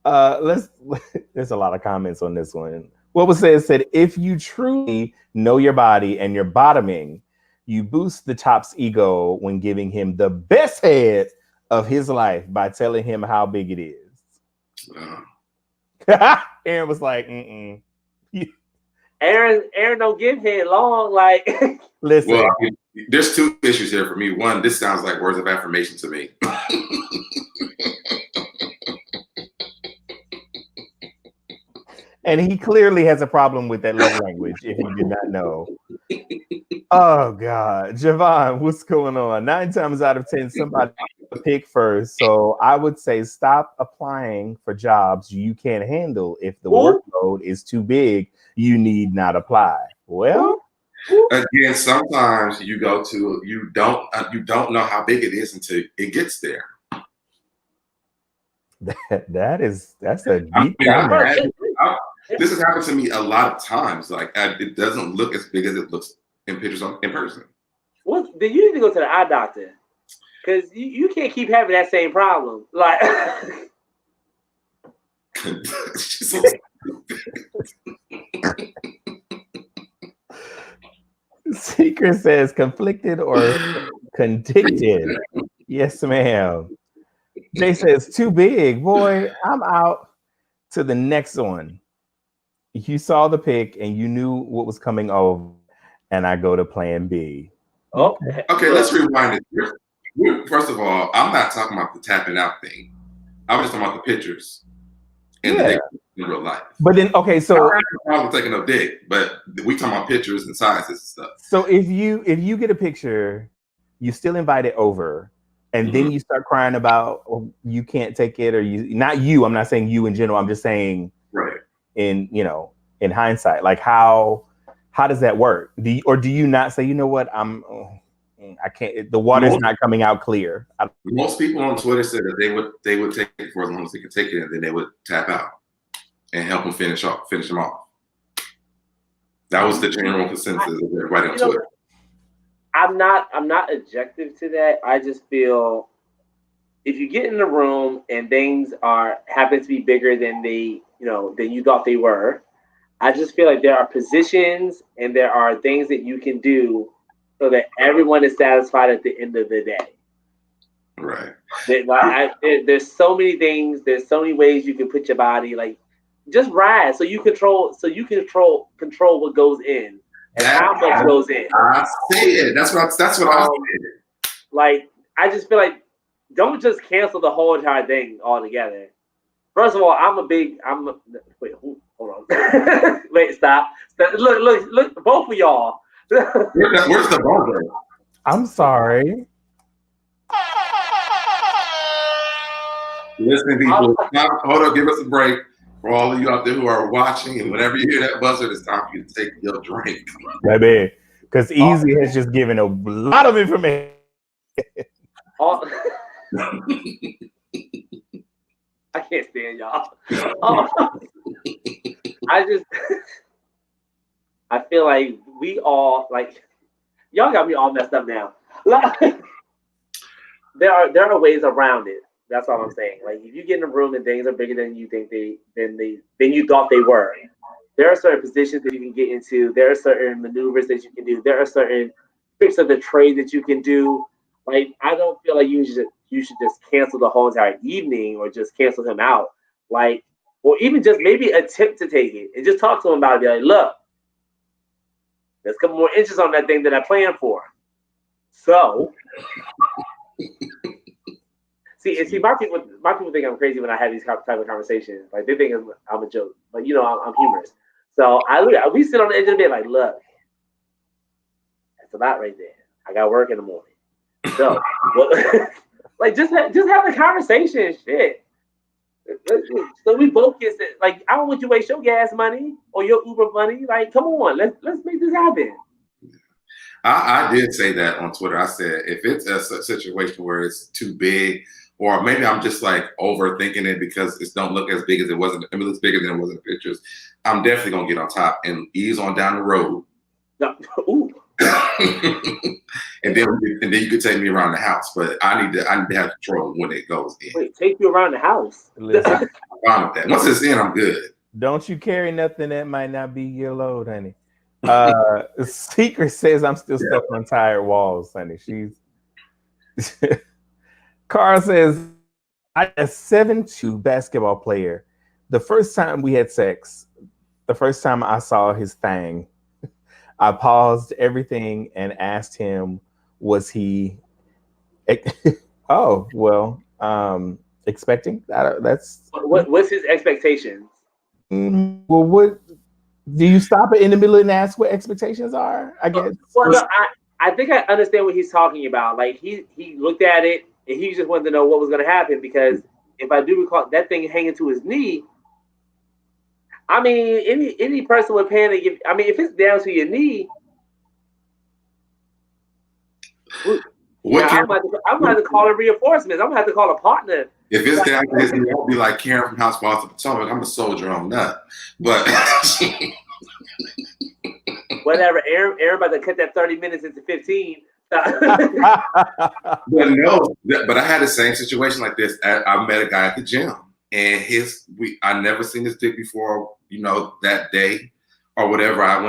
There's a lot of comments on this one. What was said, if you truly know your body and you're bottoming, you boost the top's ego when giving him the best head of his life by telling him how big it is. Aaron was like, mm-mm. Aaron don't give head long. Like, listen. Well, I mean, there's two issues here for me. One, this sounds like words of affirmation to me. And he clearly has a problem with that love language, if you did not know. Oh, God. Javon, what's going on? 9 times out of 10, somebody pick first. So I would say stop applying for jobs you can't handle. If the workload is too big, you need not apply. Well, again, sometimes you don't know how big it is until it gets there. That's a deep comment. This has happened to me a lot of times. Like, it doesn't look as big as it looks in pictures in person. Well, then you need to go to the eye doctor, because you can't keep having that same problem. Like, Secret says conflicted or convicted. Yes, ma'am. Jay says too big. Boy, I'm out. To the next one. You saw the pic and you knew what was coming over, and I go to plan B. Okay, let's rewind it. First of all, I'm not talking about the tapping out thing. I was just talking about the pictures and the dick in real life. But then, okay, so I'm taking no dick, but we talking about pictures and sizes and stuff. So if you get a picture, you still invite it over, and then you start crying about you can't take it, or I'm not saying you in general. I'm just saying in hindsight, like how does that work? Do you not say, you know what, I can't, the water's not coming out clear? Most people on Twitter said that they would take it for as long as they could take it, and then they would tap out and help them finish them off. That was the general consensus of everybody on Twitter. I'm not objective to that. I just feel if you get in the room and things happen to be bigger than than you thought they were, I just feel like there are positions and there are things that you can do so that everyone is satisfied at the end of the day. Right. There's so many things. There's so many ways you can put your body. Like, just ride so you control what goes in. And how much goes in. I see it. That's what I said. Like, I just feel like don't just cancel the whole entire thing altogether. First of all, wait, hold on. Wait, stop. Look, both of y'all. Where's the buzzer? I'm sorry. Listen, people. Hold on, give us a break. For all of you out there who are watching, and whenever you hear that buzzer, it's time for you to take your drink. Baby, because Easy has just given a lot of information. I can't stand y'all. I feel like we all, like, y'all got me all messed up now. There are ways around it. That's all I'm saying. Like, if you get in a room and things are bigger than you think than you thought they were, there are certain positions that you can get into. There are certain maneuvers that you can do. There are certain tricks of the trade that you can do. Like, I don't feel like you should just cancel the whole entire evening or just cancel him out. Like, or even just maybe attempt to take it and just talk to him about it. Be like, look, there's a couple more inches on that thing that I planned for. So. See, my people think I'm crazy when I have these type of conversations. Like, they think I'm a joke, but I'm humorous. So we sit on the edge of the bed, like, look, that's a lot right there. I got work in the morning, so like just have the conversation, shit. So we both get like, I don't want you to waste your gas money or your Uber money. Like, come on, let's make this happen. I did say that on Twitter. I said if it's a situation where it's too big. Or maybe I'm just like overthinking it because it don't look as big as it wasn't. It looks bigger than it was in the pictures. I'm definitely gonna get on top and ease on down the road. Ooh. and then you could take me around the house, but I need to have control when it goes in. Wait, take you around the house? Listen, fine with that. Once it's in, I'm good. Don't you carry nothing that might not be your load, honey. Secret says I'm still stuck on tired walls, honey. She's Carl says I a 7'2" basketball player. The first time we had sex, the first time I saw his thing, I paused everything and asked him, was he oh well expecting? That's what's his expectations? Well, what do you stop it in the middle and ask what expectations are? I guess. Well, no, I think I understand what he's talking about. Like he looked at it and he just wanted to know what was going to happen, because if I do recall, that thing hanging to his knee. I mean, any person would panic. If it's down to your knee, I'm going to call a reinforcements. I'm going to have to call a partner. If it's down to his knee, I'll be like Karen from House Party Potomac. I'm a soldier on that. But whatever, Aaron about to cut that 30 minutes into 15. But I had the same situation like this. I met a guy at the gym, and I never seen this dick before. That day or whatever. I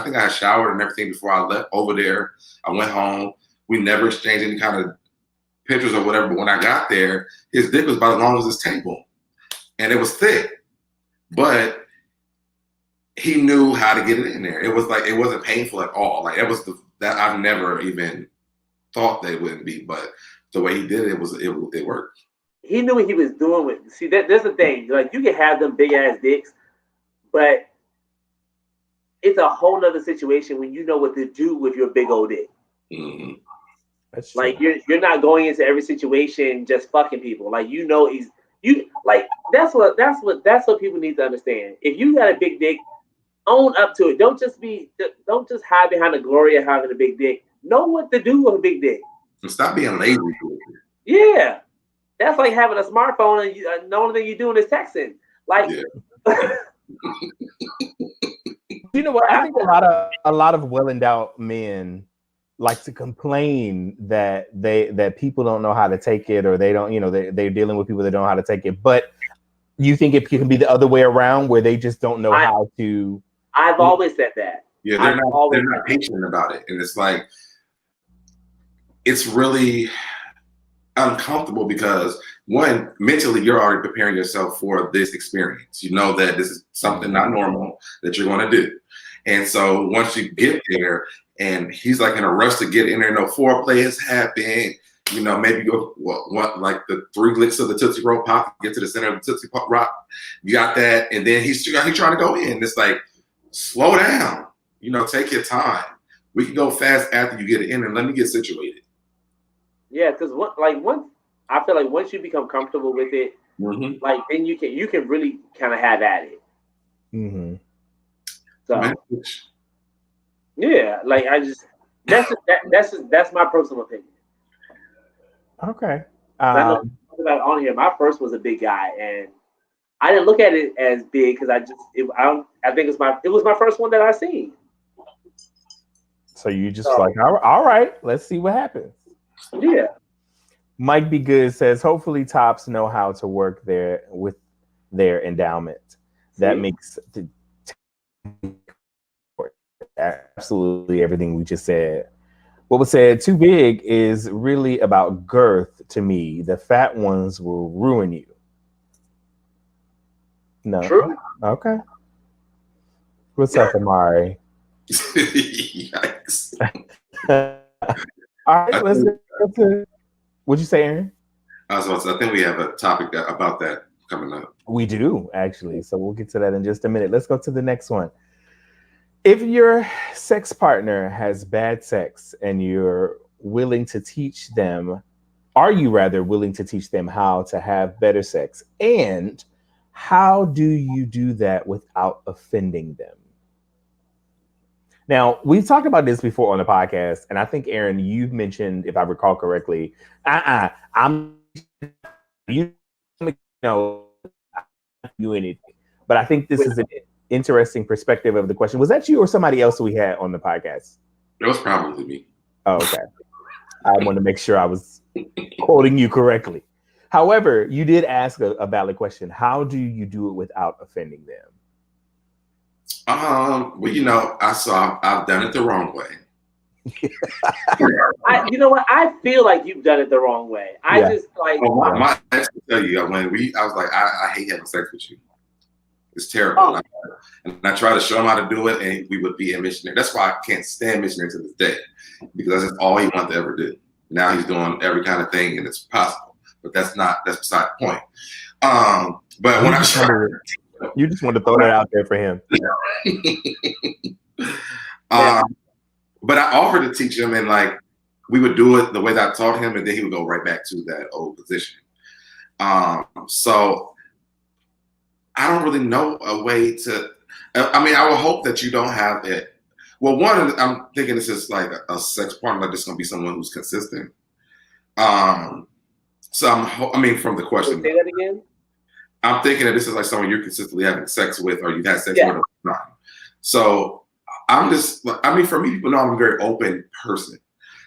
think I had showered and everything before I left over there. I went home. We never exchanged any kind of pictures or whatever. But when I got there, his dick was about as long as this table, and it was thick, but he knew how to get it in there. It was like, it wasn't painful at all. Like that I've never even thought they wouldn't be, but the way he did it, it worked. He knew what he was doing with. See, there's the thing. Like, you can have them big ass dicks, but it's a whole nother situation when you know what to do with your big old dick. Mm-hmm. That's true. Like, you're not going into every situation just fucking people. Like, that's what people need to understand. If you got a big dick, own up to it. Don't just hide behind the glory of having a big dick. Know what to do with a big dick. And stop being lazy. Yeah, that's like having a smartphone and the only thing you're doing is texting. Like, yeah. You know what? I think a lot of well-endowed men like to complain that people don't know how to take it, or they don't. They're dealing with people that don't know how to take it. But you think it can be the other way around, where they just don't know how to. I've always said that. Yeah, they're not patient about it, and it's like, it's really uncomfortable because, one, mentally you're already preparing yourself for this experience. You know that this is something not normal that you're going to do, and so once you get there, and he's like in a rush to get in there, no foreplay has happened. Maybe go like the 3 licks of the Tootsie Roll Pop, get to the center of the Tootsie Pop Rock. You got that, and then he's trying to go in. It's like, slow down. Take your time. We can go fast after you get it in, and let me get situated. Yeah, because I feel like once you become comfortable with it, mm-hmm. like then you can really kind of have at it. Mm-hmm. So yeah, like that's my personal opinion. Okay. On here, my first was a big guy, and I didn't look at it as big because I think it was my first one that I seen. So you just like, all right, let's see what happens. Yeah. Mike Be Good says, hopefully tops know how to work with their endowment. That makes absolutely everything we just said. What was said, too big is really about girth to me. The fat ones will ruin you. No. True. Okay. What's up, Amari? Yikes. All right, let's go to. What'd you say, Aaron? I think we have a topic about that coming up. We do, actually. So we'll get to that in just a minute. Let's go to the next one. If your sex partner has bad sex and you're willing to teach them, are you rather willing to teach them how to have better sex? And how do you do that without offending them? Now, we've talked about this before on the podcast, and I think, Aaron, you've mentioned, if I recall correctly, you anything. But I think this is an interesting perspective of the question. Was that you or somebody else we had on the podcast? It was probably me. Oh, okay. I want to make sure I was quoting you correctly. However, you did ask a valid question. How do you do it without offending them? Well, you know, I've done it the wrong way. You know what? I feel like you've done it the wrong way. I just like. Well, my ex will tell you, I was like, I hate having sex with you. It's terrible. And I try to show him how to do it, and we would be a missionary. That's why I can't stand missionary to this day, because that's all he wanted to ever do. Now he's doing every kind of thing, and it's possible. But that's beside the point. But when you just want to throw that out there for him. But I offered to teach him, and like we would do it the way that I taught him, and then he would go right back to that old position. So I don't really know a way to. I mean, I would hope that you don't have it. Well, one, I'm thinking this is like a sex partner, like this is gonna be someone who's consistent. So I mean, from the question. Say that again. I'm thinking that this is like someone you're consistently having sex with, or you've had sex with all the time. So I'm just, I mean, for me, people know I'm a very open person.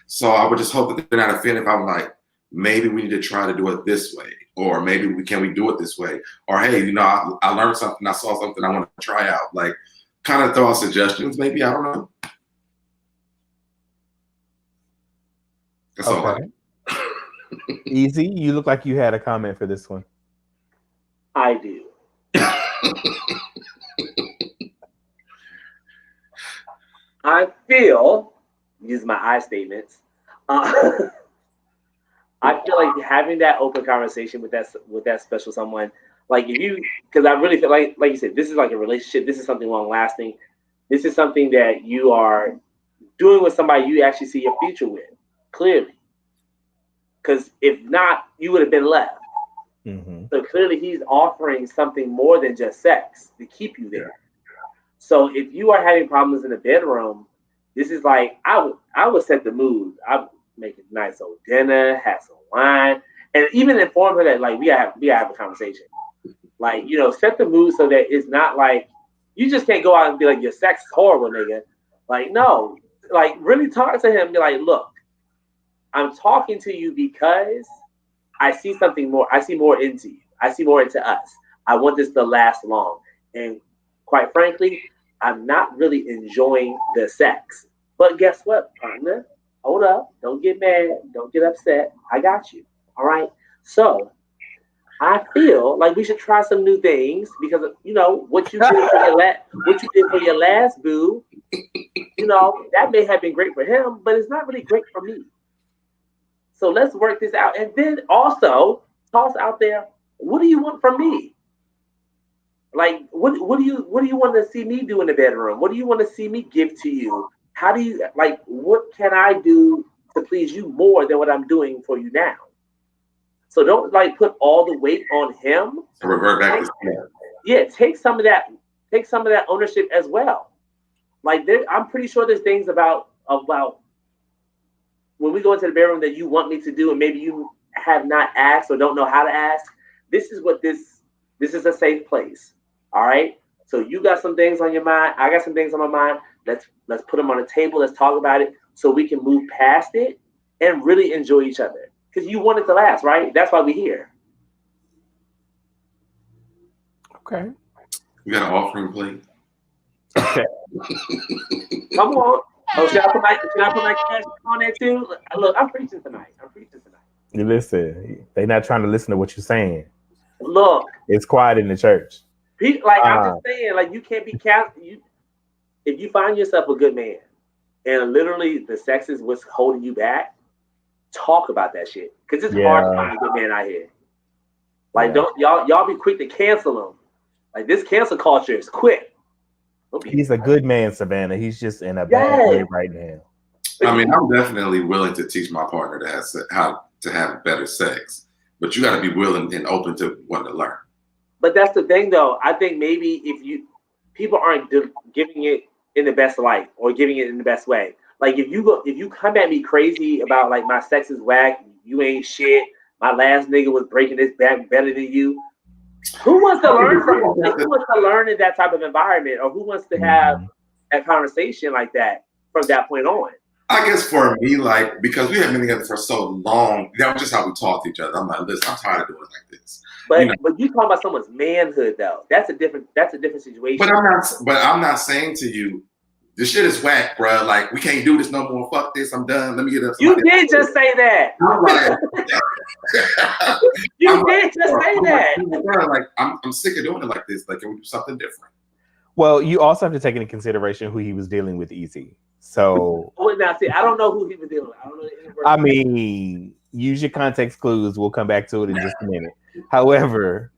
So I would just hope that they're not offended if I'm like, maybe we need to try to do it this way, or maybe we do it this way, or hey, you know, I learned something, I saw something I want to try out. Like, kind of throw out suggestions, maybe. I don't know. That's all. Easy. You look like you had a comment for this one. I do. I feel, use my I statements. I feel like having that open conversation with that special someone, like if you, because I really feel like you said, this is like a relationship. This is something long lasting. This is something that you are doing with somebody you actually see your future with, clearly. Because if not, you would have been left. Mm-hmm. So clearly he's offering something more than just sex to keep you there. So if you are having problems in the bedroom, this is like, I would set the mood. I would make a nice old dinner, have some wine, and even inform her that like we gotta have a conversation. Like, you know, set the mood so that it's not like you just can't go out and be like, your sex is horrible, nigga. Like, no, like really talk to him. Be like, look, I'm talking to you because I see something more. I see more into you. I see more into us. I want this to last long. And quite frankly, I'm not really enjoying the sex. But guess what, partner? Hold up. Don't get mad. Don't get upset. I got you. All right. So I feel like we should try some new things because, you know, what you did for your last boo, you know, that may have been great for him, but it's not really great for me. So let's work this out. And then also toss out there, what do you want from me? Like, what do you want to see me do in the bedroom? What do you want to see me give to you? How do you, like, what can I do to please you more than what I'm doing for you now? So don't like put all the weight on him. So revert back to that. Yeah, take some of that ownership as well. Like I'm pretty sure there's things about when we go into the bedroom that you want me to do, and maybe you have not asked or don't know how to ask. This is a safe place. All right. So you got some things on your mind. I got some things on my mind. Let's put them on the table. Let's talk about it so we can move past it and really enjoy each other. Because you want it to last, right? That's why we're here. Okay. We got an offering plate. Okay. Come on. Oh, should I put my cash on there too? Look, I'm preaching tonight. You listen. They're not trying to listen to what you're saying. Look, it's quiet in the church. Like I'm just saying, like you can't be if you find yourself a good man, and literally the sex is what's holding you back. Talk about that shit because it's hard to find a good man out here. Like, don't y'all be quick to cancel them. Like this cancel culture is quick. He's a good man, Savannah. He's just in a bad way right now. I mean, I'm definitely willing to teach my partner how to have better sex, but you got to be willing and open to wanting to learn. But that's the thing, though. I think maybe people aren't giving it in the best light or giving it in the best way. Like if you come at me crazy about like my sex is whack, you ain't shit. My last nigga was breaking his back better than you. Who wants to learn who wants to learn in that type of environment, or who wants to have a conversation like that from that point on? I guess for me, like, because we have been together for so long, that was just how we talk to each other. I'm like, listen, I'm tired of doing it like this. But you talking about someone's manhood though. That's a different situation. But I'm not saying to you, this shit is whack, bro. Like, we can't do this no more. Fuck this. I'm done. Let me get up. You did just say that. I'm like, you did just say that. Like, I'm sick of doing it like this. Like, can we do something different? Well, you also have to take into consideration who he was dealing with, Easy. So, now see, I don't know who he was dealing with. I don't know. I mean, use your context clues. We'll come back to it in just a minute. However,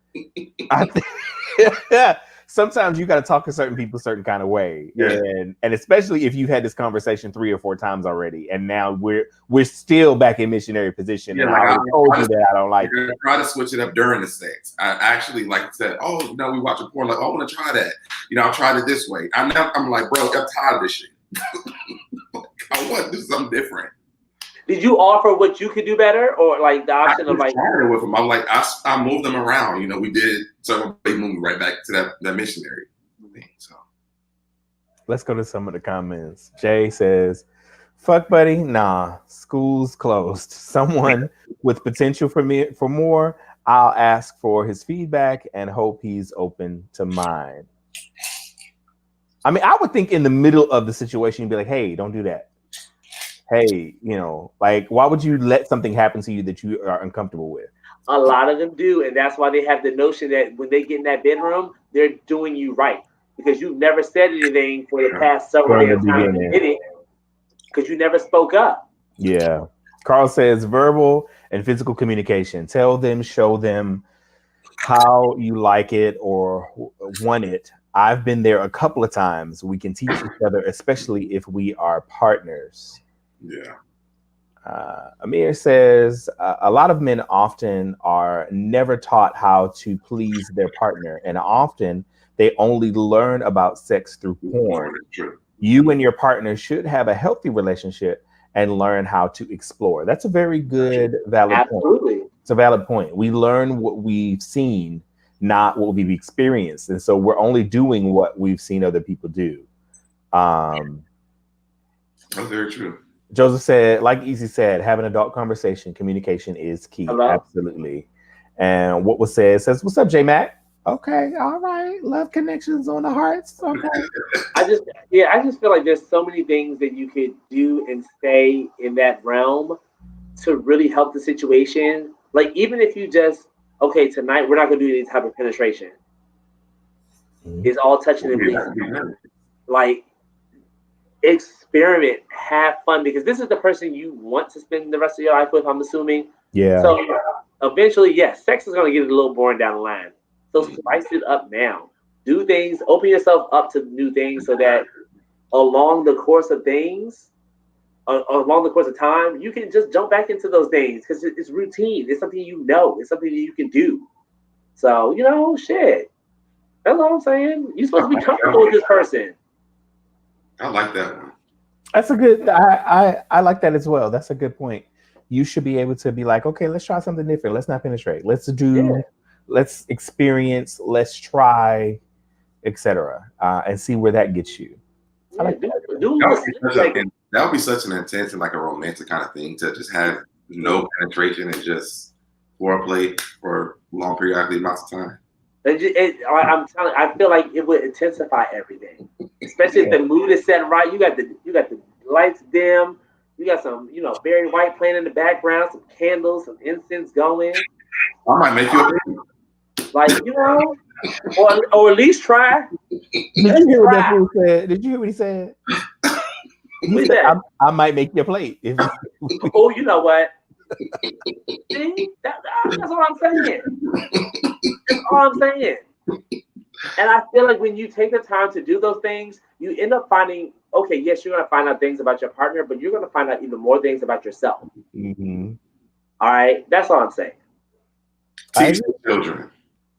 sometimes you got to talk to certain people a certain kind of way, and especially if you've had this conversation 3 or 4 times already, and now we're still back in missionary position. And I told you that I don't like it. Try to switch it up during the sex. I actually like said, oh, we watch a porn. Like, oh, I want to try that. I tried it this way. I'm like, bro, I'm tired of this shit. I want to do something different. Did you offer what you could do better, or like the option of like? With them, I'm like, I moved them around. We did, so they moved right back to that missionary thing. So let's go to some of the comments. Jay says, "Fuck, buddy, nah, school's closed. Someone with potential for more. I'll ask for his feedback and hope he's open to mine." I mean, I would think in the middle of the situation, you'd be like, "Hey, don't do that. Hey, like, why would you let something happen to you that you are uncomfortable with?" A lot of them do, and that's why they have the notion that when they get in that bedroom, they're doing you right because you've never said anything for the past several days because you never spoke up. Yeah. Carl says verbal and physical communication. Tell them, show them how you like it or want it. I've been there a couple of times. We can teach each other, especially if we are partners. Yeah. Amir says a lot of men often are never taught how to please their partner, and often they only learn about sex through porn. You and your partner should have a healthy relationship and learn how to explore. That's a very good, valid point. It's a valid point. We learn what we've seen, not what we've experienced, and so we're only doing what we've seen other people do. That's very true. Joseph said, like Easy said, have an adult conversation. Communication is key. Hello? Absolutely. And what was said says, "What's up, J Mac?" Okay, all right. Love connections on the hearts. Okay. I just feel like there's so many things that you could do and stay in that realm to really help the situation. Like, even if you just, okay, tonight we're not gonna do any type of penetration. It's all touching and bleeding. Like, experiment, have fun, because this is the person you want to spend the rest of your life with, I'm assuming. Yeah. So eventually, yes, sex is going to get a little boring down the line. So spice it up now. Do things, open yourself up to new things so that along the course of things, along the course of time, you can just jump back into those things because it's routine. It's something it's something that you can do. So, shit. That's all I'm saying. You're supposed to be comfortable with this person. I like that one. That's a good. I like that as well. That's a good point. You should be able to be like, okay, let's try something different. Let's not penetrate. Let's experience. Let's try, etc. And see where that gets you. Yeah, that would be such an intense and like a romantic kind of thing to just have no penetration and just foreplay for long periodic amounts of time. I'm telling you, I feel like it would intensify everything, especially if the mood is set right. You got the lights dim. You got some, Barry White playing in the background, some candles, some incense going. I might make you or at least try. Did you hear what that fool said? Did you hear what he said? He said, I might make your plate. Oh, you know what? See, that's what I'm saying. That's all I'm saying. And I feel like when you take the time to do those things, you end up finding, okay, yes, you're going to find out things about your partner, but you're going to find out even more things about yourself. Mm-hmm. All right? That's all I'm saying. Teach the children.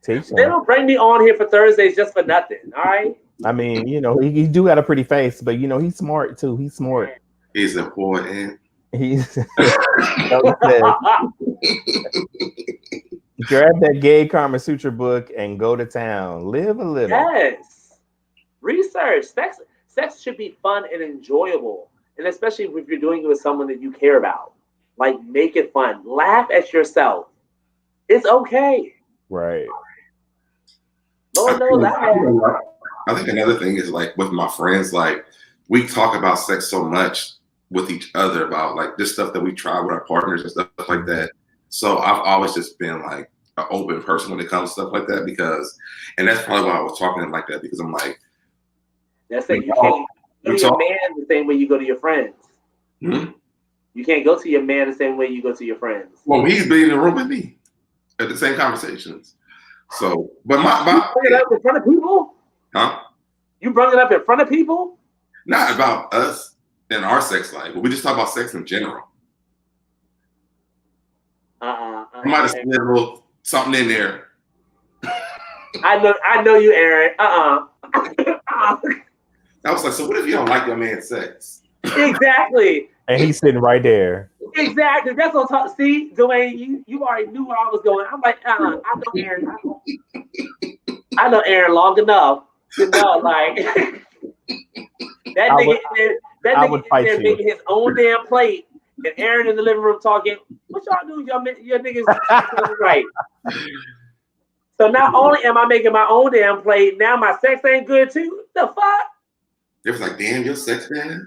They don't bring me on here for Thursdays just for nothing. All right? I mean, he do got a pretty face, but, he's smart, too. He's smart. He's important. He's grab that gay Karma Sutra book and go to town. Live a little. Yes. Research. Sex should be fun and enjoyable. and especially if you're doing it with someone that you care about. Like, make it fun. Laugh at yourself. It's okay. Right. Lord knows I think another thing is, like, with my friends, like, we talk about sex so much with each other about, like, this stuff that we try with our partners and stuff like that. So I've always just been, like, an open person when it comes to stuff like that, because, and that's probably why I was talking like that, because I'm like, that's like you can't go to your man the same way you go to your friends. Hmm? You can't go to your man the same way you go to your friends. Well, he's been in the room with me at the same conversations. So, but you bring it up in front of people? Huh? You bring it up in front of people? Not about us and our sex life, but we just talk about sex in general. I might have said a little something in there. I know you, Aaron. I was like, so what if you don't like your man's sex? Exactly. And he's sitting right there. Exactly. That's what I'm talking. See, Dwayne, you already knew where I was going. I'm like, I know Aaron. I know Aaron long enough to know, like, that nigga in there making his own damn plate, and Aaron in the living room talking. What y'all do? Your niggas right. So not only am I making my own damn plate, now my sex ain't good too. The fuck? It was like, damn, your sex bad.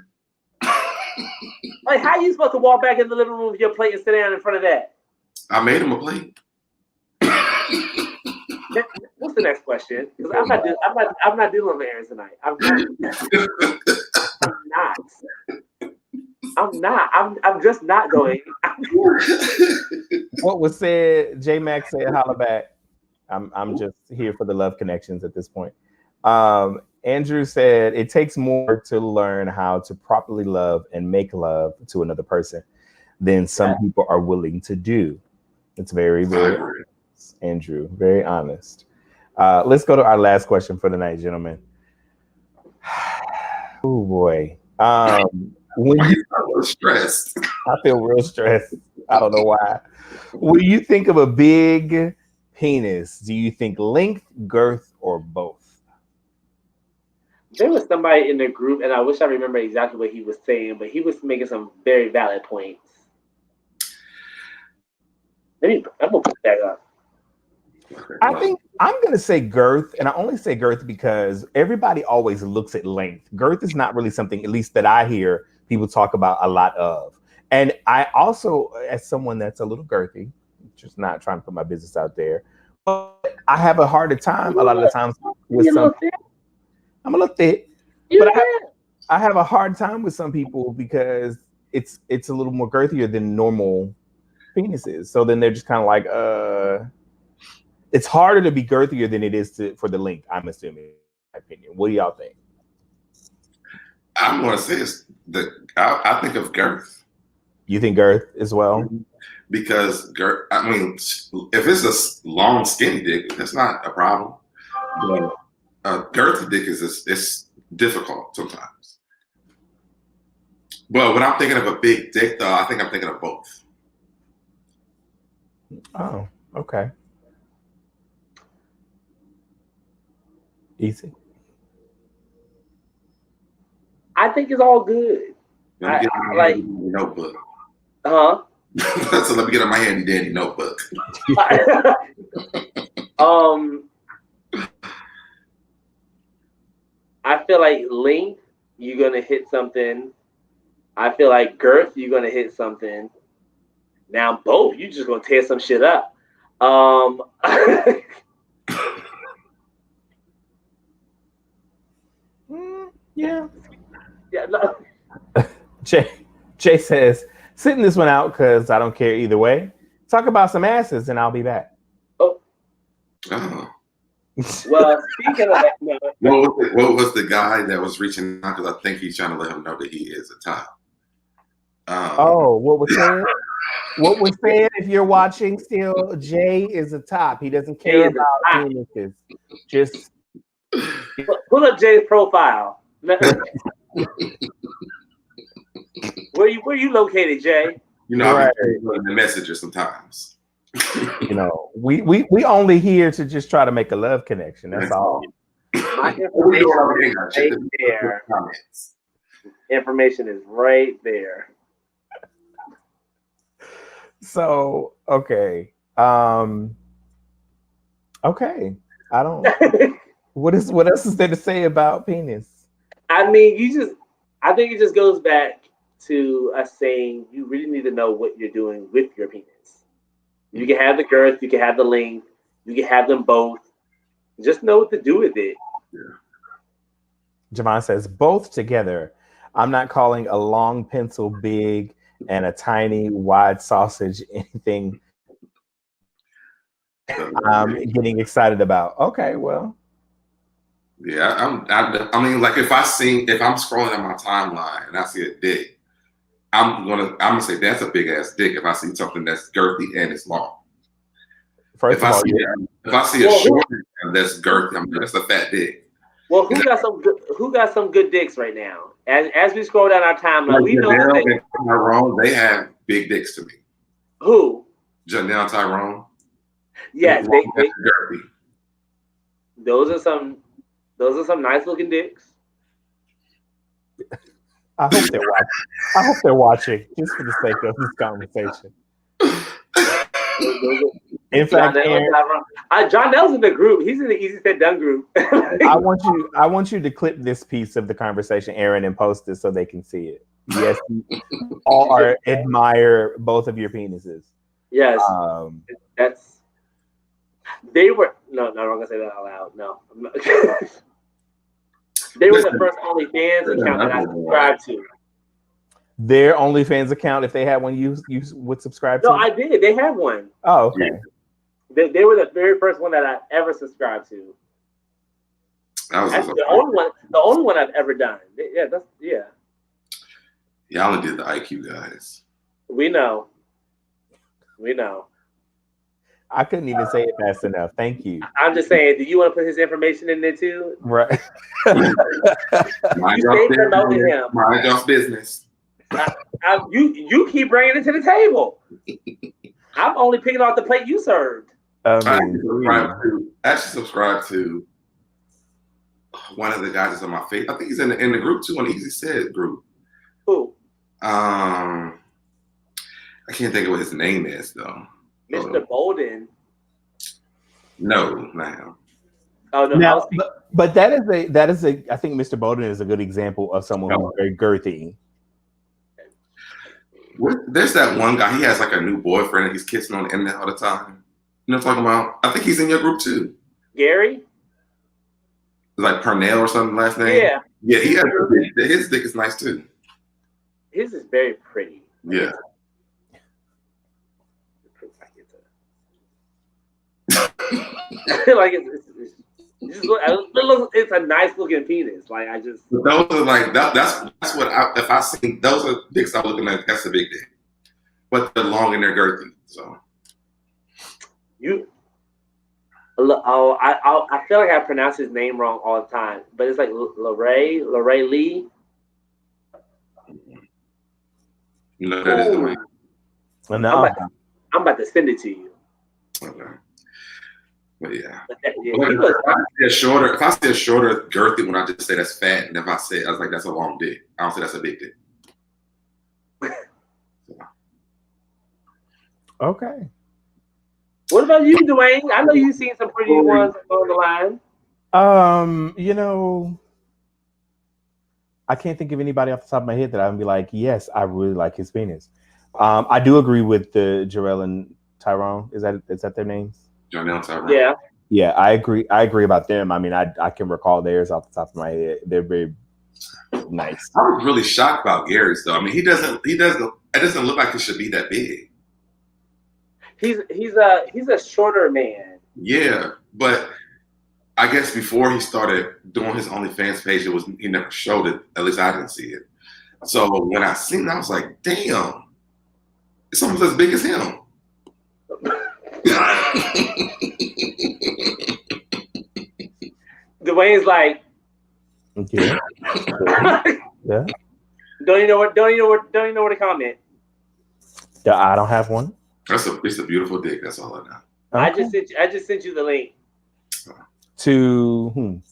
Like, how you supposed to walk back in the living room with your plate and sit down in front of that? I made him a plate. What's the next question? Because I'm not dealing with Aaron tonight. I'm just not going. What was said? J Max said, "Holla back." I'm just here for the love connections at this point. Andrew said, "It takes more to learn how to properly love and make love to another person than some people are willing to do." It's very, very honest, Andrew. Very honest. Let's go to our last question for the night, gentlemen. Oh boy. When you stressed, I feel real stressed. I don't know why. When you think of a big penis, do you think length, girth, or both? There was somebody in the group, and I wish I remember exactly what he was saying, but he was making some very valid points. I'm gonna put that up. I think I'm going to say girth, and I only say girth because everybody always looks at length. Girth is not really something, at least that I hear people talk about a lot of. And I also, as someone that's a little girthy, just not trying to put my business out there, but I have a harder time a lot of the times with some. I'm a little thick, but I have a hard time with some people because it's a little more girthier than normal penises. So then they're just kind of like, it's harder to be girthier than it is for the length, I'm assuming, in my opinion. What do y'all think? I'm going to say I think of girth. You think girth as well? Because girth, I mean, if it's a long, skinny dick, that's not a problem. But a girthy dick it's difficult sometimes. But when I'm thinking of a big dick, though, I think I'm thinking of both. Oh, okay. Easy. I think it's all good. Let me get my handy notebook. Huh? So let me get on my handy dandy notebook. I feel like length, you're gonna hit something. I feel like girth, you're gonna hit something. Now both, you just gonna tear some shit up. Yeah. Yeah. No. Jay says, sitting this one out because I don't care either way. Talk about some asses and I'll be back. Oh. Well, speaking of that, no. What was the guy that was reaching out? Because I think he's trying to let him know that he is a top. What was said? What was said? If you're watching still, Jay is a top. He doesn't care about penises. Just pull up Jay's profile. Where you located, Jay? You know, right. I'm the messenger sometimes. You know, we only here to just try to make a love connection. That's all. My information is right there. Information is right there. So okay. Okay. I don't what else is there to say about penis? I mean, I think it just goes back to us saying you really need to know what you're doing with your penis. You can have the girth, you can have the length, you can have them both. Just know what to do with it. Yeah. Javon says both together. I'm not calling a long pencil big and a tiny wide sausage anything I'm getting excited about. Okay, well. Yeah, I mean, like if I'm scrolling on my timeline and I see a dick, I'm gonna say that's a big ass dick if I see something that's girthy and it's long. First If of all, if I see a short that's girthy, that's a fat dick. Well, who got some good dicks right now? As we scroll down our timeline, we know Janelle and Tyrone, they have big dicks to me. Who? Janelle, Tyrone. Yes, they girthy. Those are some nice looking dicks. I hope they're watching just for the sake of this conversation. In fact, John Nell's in the group. He's in the EzSaidEzDone group. I want you to clip this piece of the conversation, Aaron, and post it so they can see it. Yes, all are admire both of your penises. Yes, they were no, I'm not gonna say that out loud. No, they were the first OnlyFans account that I subscribed to. Their OnlyFans account, if they had one, you would subscribe to? No, I did. They have one. Oh, okay. They were the very first one that I ever subscribed to. That's the only one I've ever done. Yeah. Y'all did the IQ guys. We know. I couldn't even say it fast enough. Thank you. I'm just saying, do you want to put his information in there too? Right. Mind your business. You keep bringing it to the table. I'm only picking off the plate you served. I actually subscribe to one of the guys that's on my face. I think he's in the group too, on the EzSaid group. Who? I can't think of what his name is though. Mr. Bolden. No, now. Oh no! Now, but that is a. I think Mr. Bolden is a good example of someone who's very girthy. There's that one guy. He has like a new boyfriend, and he's kissing on the internet all the time. You know what I'm talking about? I think he's in your group too. Gary. Like Purnell or something last name. Yeah. Yeah, he has his dick is nice too. His is very pretty. Yeah. Like it's a nice looking penis. Like I just those are like that's what if I see those are dicks I'm looking at, that's a big dick. But they're long and they're girthy. So I feel like I pronounce his name wrong all the time, but it's like Lorray Lee. You know that is the way. Well, no. I'm about to send it to you. Okay. But yeah. If I see a shorter girthy one, I just say that's fat, and if I say I was like that's a long dick, I don't say that's a big dick. Okay. What about you, Dwayne? I know you've seen some pretty ones on the line. I can't think of anybody off the top of my head that I would be like, yes, I really like his penis. I do agree with the Jarrell and Tyrone. Is that their names? Janelle, Tyrone. Yeah. Yeah, I agree about them. I mean, I can recall theirs off the top of my head. They're very nice. I was really shocked about Gary's though. I mean, it doesn't look like he should be that big. He's a shorter man. Yeah, but I guess before he started doing his OnlyFans page, he never showed it. At least I didn't see it. So when I seen it, I was like, damn, it's almost as big as him. Dwayne's like, yeah. Yeah. Don't you know what to comment? I don't have one. It's a beautiful dick. That's all I know. Okay. I just sent you the link. To whom?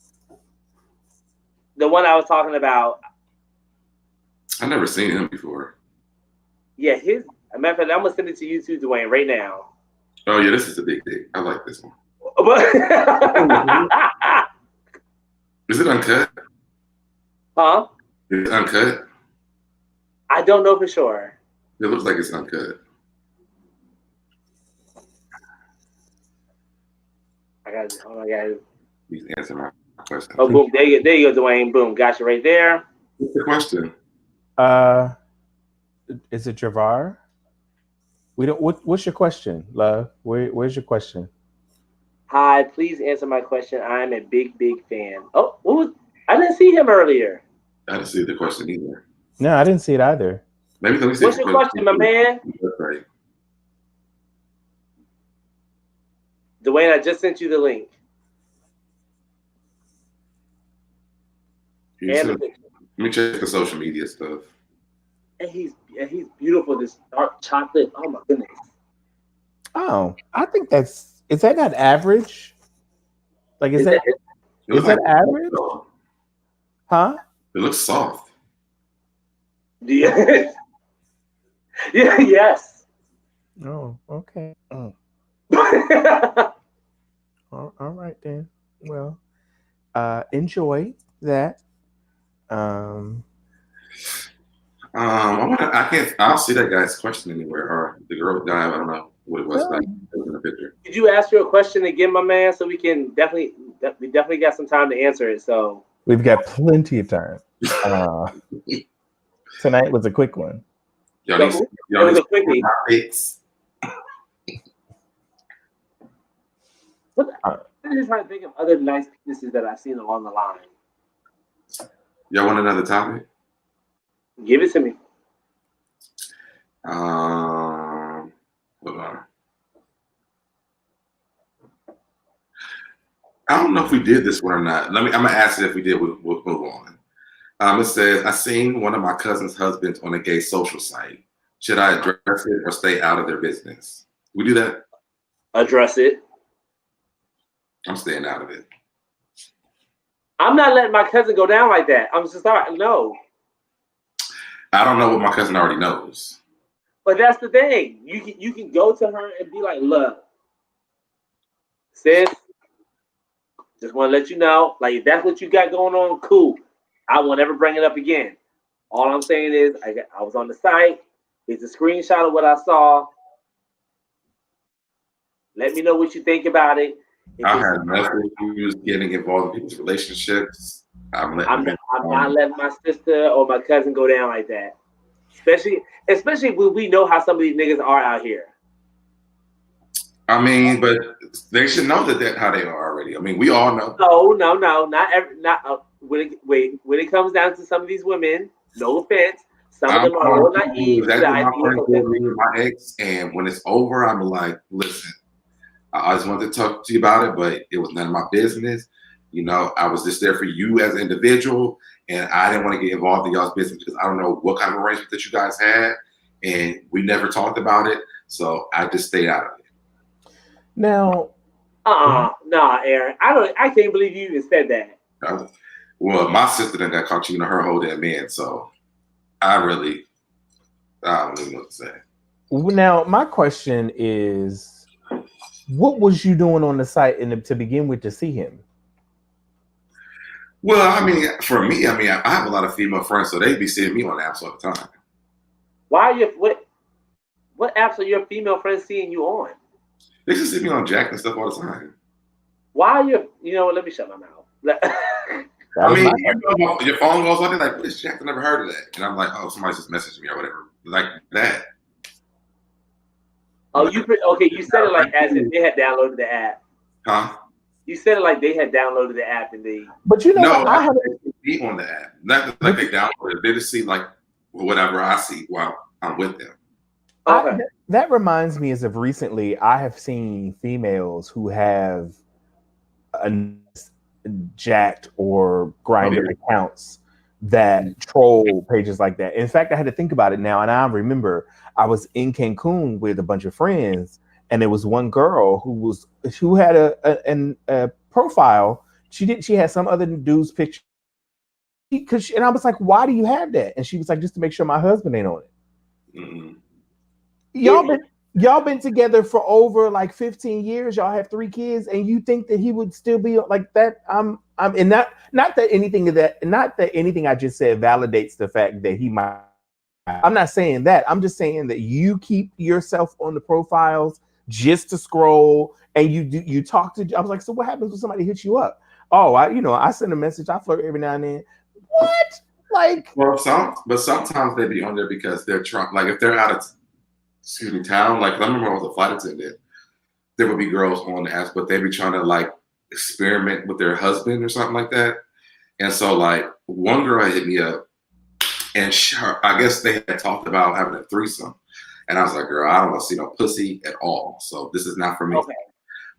The one I was talking about. I've never seen him before. Yeah, his. As a matter of fact, I'm gonna send it to you too, Dwayne, right now. Oh yeah, this is a big dick. I like this one. Is it uncut? Huh? Is it uncut? I don't know for sure. It looks like it's uncut. Oh my god. Please answer my question. Oh, boom! There you go, Dwayne. Boom! Got you right there. What's the question? Is it Javar? We don't. What's your question, love? Where's your question? Hi, please answer my question. I'm a big fan. Oh, what was? I didn't see him earlier. I didn't see the question either. No, I didn't see it either. Maybe let me see. What's your question, my man? Right. Dwayne, I just sent you the link. Let me check the social media stuff. And he's beautiful. This dark chocolate. Oh my goodness. Oh, I think is that not average? Like is that average? Huh? It looks soft. Yeah. Yeah. Yes. Oh, okay. Oh. All right then. Well, enjoy that. I can't. I don't see that guy's question anywhere, or the girl guy. I don't know what it was like in the picture. Did you ask your question again, my man? So we can definitely got some time to answer it. So we've got plenty of time. Tonight was a quick one. It was a quickie. I'm just trying to think of other nice pieces that I've seen along the line. Y'all want another topic? Give it to me. Hold on. I don't know if we did this one or not. I'm gonna ask it if we did. We'll move on. It says, I seen one of my cousin's husbands on a gay social site. Should I address it or stay out of their business? We do that? Address it. I'm staying out of it. I'm not letting my cousin go down like that. I'm just sorry. No. I don't know what my cousin already knows. But that's the thing. You can go to her and be like, look, sis, just want to let you know, like, if that's what you got going on, cool. I won't ever bring it up again. All I'm saying is I was on the site. It's a screenshot of what I saw. Let me know what you think about it. I have nothing issues getting involved in people's relationships. I'm not letting my sister or my cousin go down like that. Especially when we know how some of these niggas are out here. I mean, but they should know that how they are already. I mean, we all know. No, not when it comes down to some of these women. No offense, some of them are all naive. My ex, and when it's over, I'm like, listen, I just wanted to talk to you about it, but it was none of my business. You know, I was just there for you as an individual, and I didn't want to get involved in y'all's business because I don't know what kind of arrangement that you guys had, and we never talked about it, so I just stayed out of it. Now, nah, Aaron, I can't believe you even said that. Well, my sister done got caught cheating on her whole damn man, so I don't even know what to say. Now, my question is, what was you doing on the site to begin with to see him? Well, I mean, for me, I have a lot of female friends, so they be seeing me on apps all the time. Why are you what apps are your female friends seeing you on? They just see me on Jack and stuff all the time. Why are you let me shut my mouth. I mean, your phone goes on, they're like, what is Jack? I never heard of that. And I'm like, oh, somebody's just messaging me or whatever. Like that. Oh, you said it like as if they had downloaded the app. Huh? You said it like they had downloaded the app and they. But you know, no, I haven't be on the app. Not like they downloaded it. They just see like whatever I see while I'm with them. Okay. That reminds me as of recently, I have seen females who have jacked or grinded accounts that troll pages like that. In fact, I had to think about it now, and I remember I was in Cancun with a bunch of friends, and there was one girl who had a profile. She had some other dude's picture and I was like, why do you have that? And she was like, just to make sure my husband ain't on it. Mm-hmm. Y'all been together for over like 15 years. Y'all have 3 kids, and you think that he would still be like that? And not that anything I just said validates the fact that he might. I'm not saying that. I'm just saying that you keep yourself on the profiles just to scroll, and you talk to. I was like, so what happens when somebody hits you up? Oh, I send a message. I flirt every now and then. What? Like, well, sometimes they be on there because they're trying. Like if they're out of town. Like I remember I was a flight attendant. There would be girls on the apps, but they'd be trying to like experiment with their husband or something like that. And so like one girl hit me up, and I guess they had talked about having a threesome. And I was like, girl, I don't want to see no pussy at all. So this is not for me. Okay.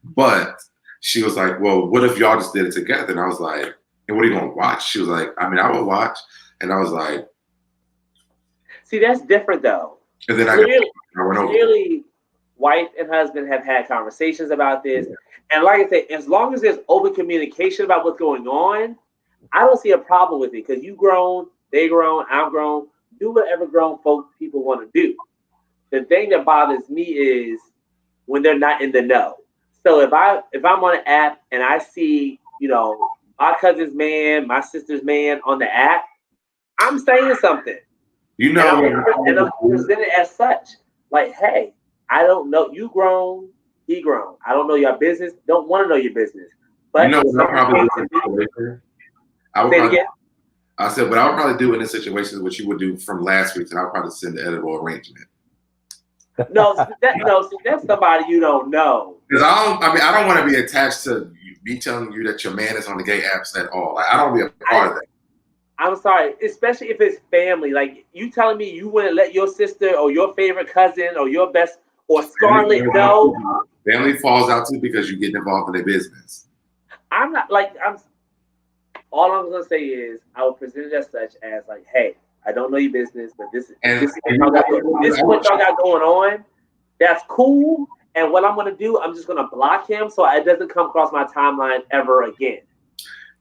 But she was like, well, what if y'all just did it together? And I was like, and what are you going to watch? She was like, I mean, I would watch. And I was like. See, that's different though. And then I went over. Clearly, wife and husband have had conversations about this. Yeah. And like I said, as long as there's open communication about what's going on, I don't see a problem with it because you grown, they grown, I'm grown. Do whatever grown people want to do. The thing that bothers me is when they're not in the know. So if I'm on an app and I see, my cousin's man, my sister's man on the app, I'm saying something. And I'm presented as such. Like, hey, I don't know. You grown, he grown. I don't know your business. Don't want to know your business. But what I said, what I would probably do in this situation is what you would do from last week, and I would probably send the edible arrangement. That's somebody you don't know. Because I don't want to be attached to me telling you that your man is on the gay apps at all. Like, I don't want to be a part of that. I'm sorry, especially if it's family. Like you telling me you wouldn't let your sister or your favorite cousin or your best or Scarlett know. Family falls out too because you get involved in their business. All I'm gonna say is I will present it as such as like, hey, I don't know your business, but this is what y'all got going on. That's cool. And what I'm gonna do, I'm just gonna block him so it doesn't come across my timeline ever again.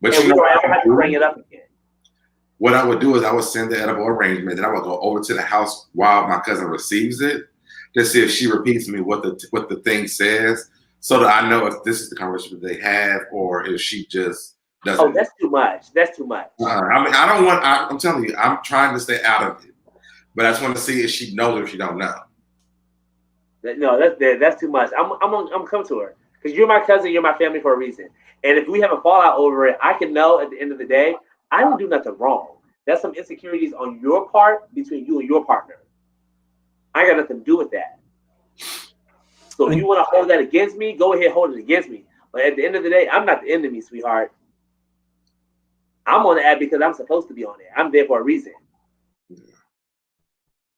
But we don't ever have to bring it up again. What I would do is I would send the edible arrangement, then I would go over to the house while my cousin receives it to see if she repeats to me what the thing says, so that I know if this is the conversation they have or if she just doesn't. Oh, that's too much. That's too much. I'm telling you, I'm trying to stay out of it, but I just want to see if she knows or if she don't know. No, that's too much. I'm gonna come to her because you're my cousin, you're my family for a reason, and if we have a fallout over it, I can know at the end of the day. I didn't do nothing wrong. That's some insecurities on your part between you and your partner. I got nothing to do with that. So if you want to hold that against me, go ahead, hold it against me. But at the end of the day, I'm not the enemy, sweetheart. I'm on the app because I'm supposed to be on there. I'm there for a reason.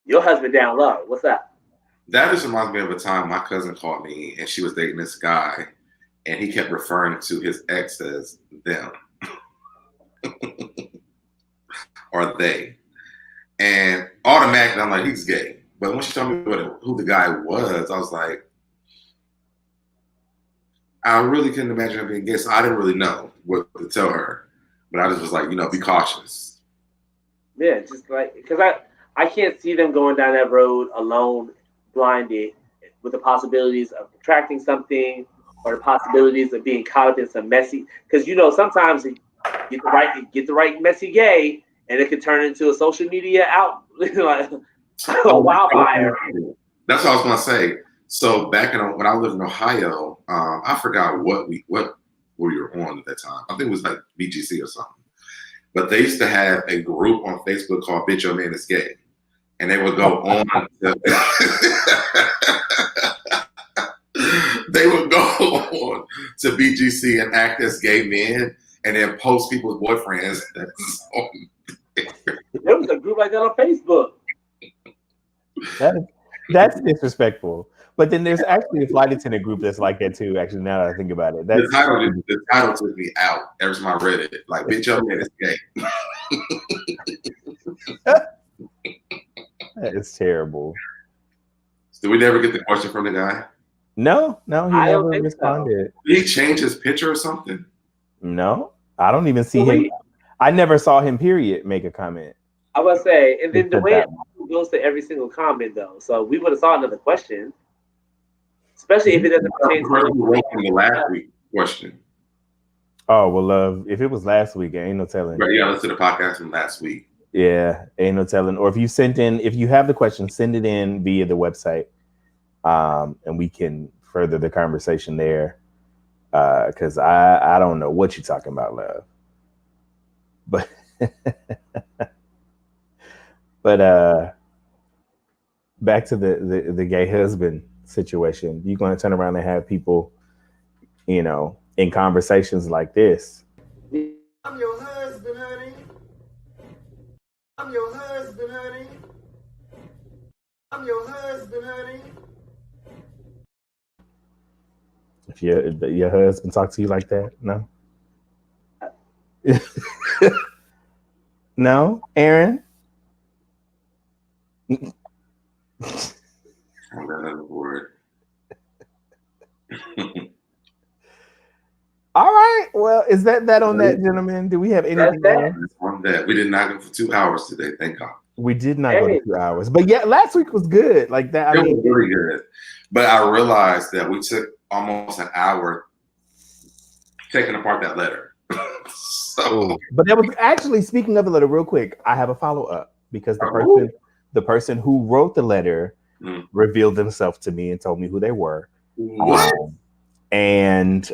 Your husband down low. What's up? That just reminds me of a time my cousin called me and she was dating this guy and he kept referring to his ex as them. Or they, and automatically I'm like, he's gay. But when she told me who the guy was, I was like, I really couldn't imagine him being gay, so I didn't really know what to tell her. But I just was like, be cautious. Yeah, just like because I can't see them going down that road alone, blinded, with the possibilities of attracting something or the possibilities of being caught up in some messy. Because sometimes. Get the right messy gay, and it could turn into a social media out like a wildfire. That's what I was gonna say. So back when I lived in Ohio, I forgot what we were on at that time. I think it was like BGC or something. But they used to have a group on Facebook called "Bitch Your Man Is Gay," and they would go on. They would go on to BGC and act as gay men. And then post people's boyfriends. There was a group like that on Facebook. That's disrespectful. But then there's actually a flight attendant group that's like that too. Actually, now that I think about it, the title took me out every time I read it. Like, bitch, your man is gay. That is terrible. Did we never get the question from the guy? No, he never responded. Did he change his picture or something? No, I don't even see him. I never saw him. Period. Make a comment. I was say, and then the Except way that it goes to every single comment though, so we would have saw another question, especially if it doesn't pertain to the last week question. Oh well, love. If it was last week, ain't no telling. Right, yeah, listen to the podcast from last week. Yeah, ain't no telling. Or if you sent in, if you have the question, send it in via the website, and we can further the conversation there. Because I don't know what you're talking about, love. But but back to the gay husband situation. You're going to turn around and have people, you know, in conversations like this. I'm your husband, honey. I'm your husband, honey. I'm your husband, honey. If your husband talks to you like that, no. No, Aaron. I'm another word. All right. Well, is that on that, gentlemen? Do we have anything else? On that, we did not go for 2 hours today. Thank God. We did not go to 2 hours, but yeah, last week was good. Like that, It was really good. But I realized that we took almost an hour taking apart that letter. So, but that was actually, speaking of the letter, real quick, I have a follow up because the person who wrote the letter revealed themselves to me and told me who they were. And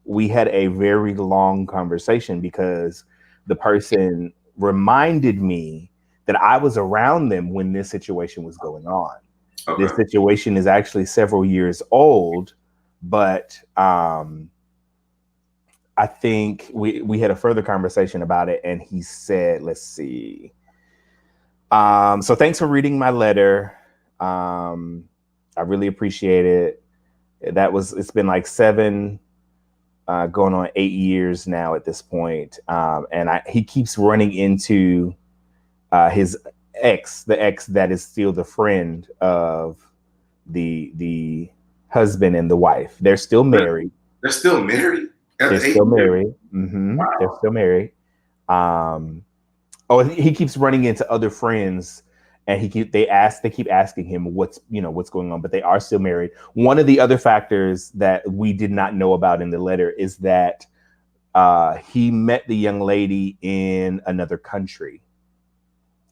we had a very long conversation because the person reminded me that I was around them when this situation was going on. Okay. This situation is actually several years old, but I think we had a further conversation about it, and he said, let's see. So thanks for reading my letter. I really appreciate it. It's been like 7, going on 8 years now at this point. And he keeps running into his ex, the ex that is still the friend of the husband and the wife. They're still married. They're still married? They're still married. Mm-hmm. Wow. They're still married. He keeps running into other friends, and they keep asking him what's going on, but they are still married. One of the other factors that we did not know about in the letter is that he met the young lady in another country.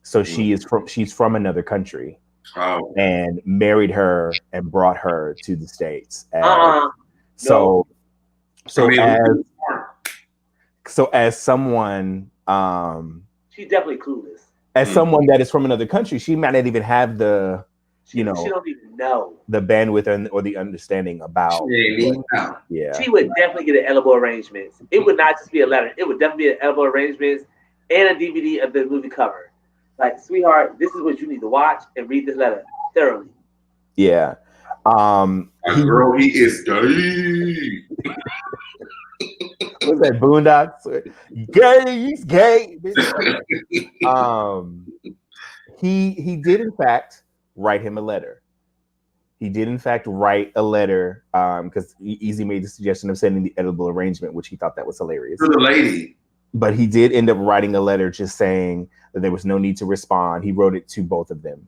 So she's from another country, and married her and brought her to the States. So as someone, she's definitely clueless. As someone that is from another country, she might not even have the, she don't even know the bandwidth or the understanding about. Yeah, she would definitely get an edible arrangements. It would not just be a letter. It would definitely be an edible arrangements and a DVD of the movie cover. Like, sweetheart, this is what you need to watch and read this letter thoroughly. Yeah. Girl, he is gay. What's that, Boondocks? Gay, he's gay. He did in fact write him a letter. He did in fact write a letter because Easy made the suggestion of sending the edible arrangement, which he thought that was hilarious. To the lady. But he did end up writing a letter just saying that there was no need to respond. He wrote it to both of them,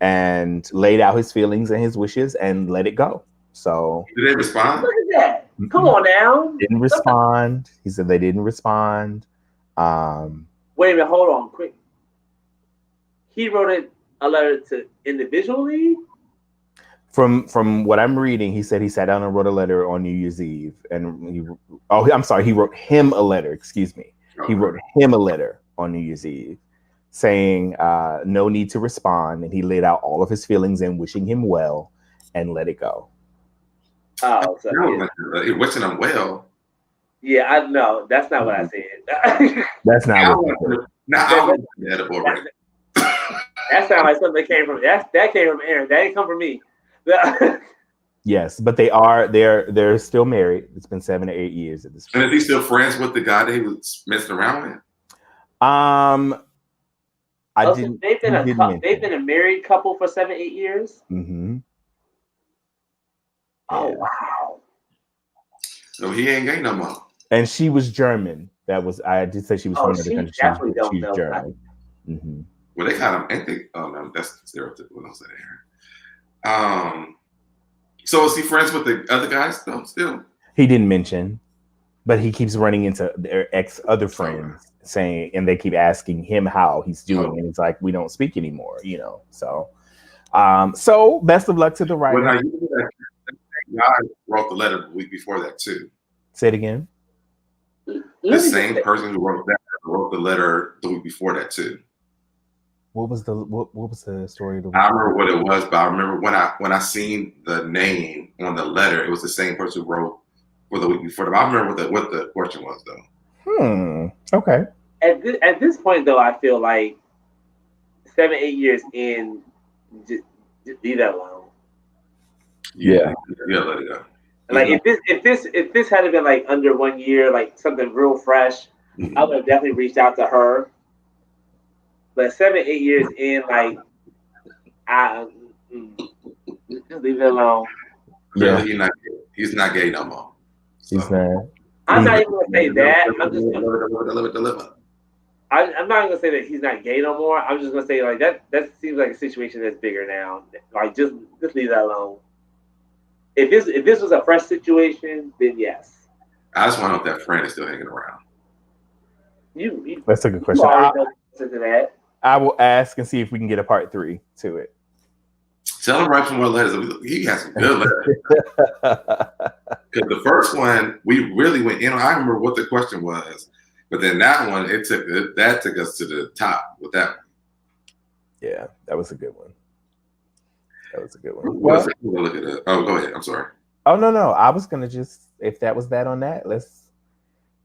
and laid out his feelings and his wishes and let it go. So did they respond? Look at that. Come on now. Didn't respond. He said they didn't respond. Wait a minute, hold on, quick. He wrote a letter to individually? From what I'm reading, he said he sat down and wrote a letter on New Year's Eve. And he wrote him a letter, excuse me. Okay. He wrote him a letter on New Year's Eve saying no need to respond. And he laid out all of his feelings and wishing him well and let it go. Oh, so wishing him well. Yeah, I know. That's not what I said. That's not what I said. That sounds like something that came from that came from Aaron. That didn't come from me. Yes, but they're still married. It's been 7 to 8 years at this point. And is he still friends with the guy that he was messing around with? They've been a married couple for 7, 8 years. Mm-hmm. Oh wow! So he ain't gay no more. And she was German. I did say she was Oh, from another she country. definitely don't She's know. German. Mm-hmm. Well, they kind of ain't they? Oh no, that's stereotypical. Don't say that here. So is he friends with the other guys? No, still. He didn't mention, but he keeps running into their other friends saying, and they keep asking him how he's doing, and it's like we don't speak anymore, you know. So, so best of luck to the writer. Well, now, you know that guy wrote the letter the week before that too. Say it again. The same person who wrote the letter the week before that too. What was the story? I remember what it was, but I remember when I seen the name on the letter, it was the same person who wrote for the week before them. I remember what the question was though. Okay. At this point though, I feel like 7-8 years in, just leave that alone. Yeah, let it go. Like if this had been like under 1 year, like something real fresh, I would have definitely reached out to her. But 7-8 years in, like, just leave it alone. Yeah, he's not gay no more. So. He's not. I'm not even gonna say that. I'm not gonna say that he's not gay no more. I'm just gonna say like that seems like a situation that's bigger now. Like just leave that alone. If this was a fresh situation, then yes. I just want to know if that friend is still hanging around. That's a good question. I will ask and see if we can get a part 3 to it. Tell him write some more letters. He has some good letters. Because the first one, we really went in. I remember what the question was, but then that one, that took us to the top with that one. Yeah, that was a good one. Well, look at it. Oh, go ahead. I'm sorry. Oh no, I was gonna just if that was that on that, let's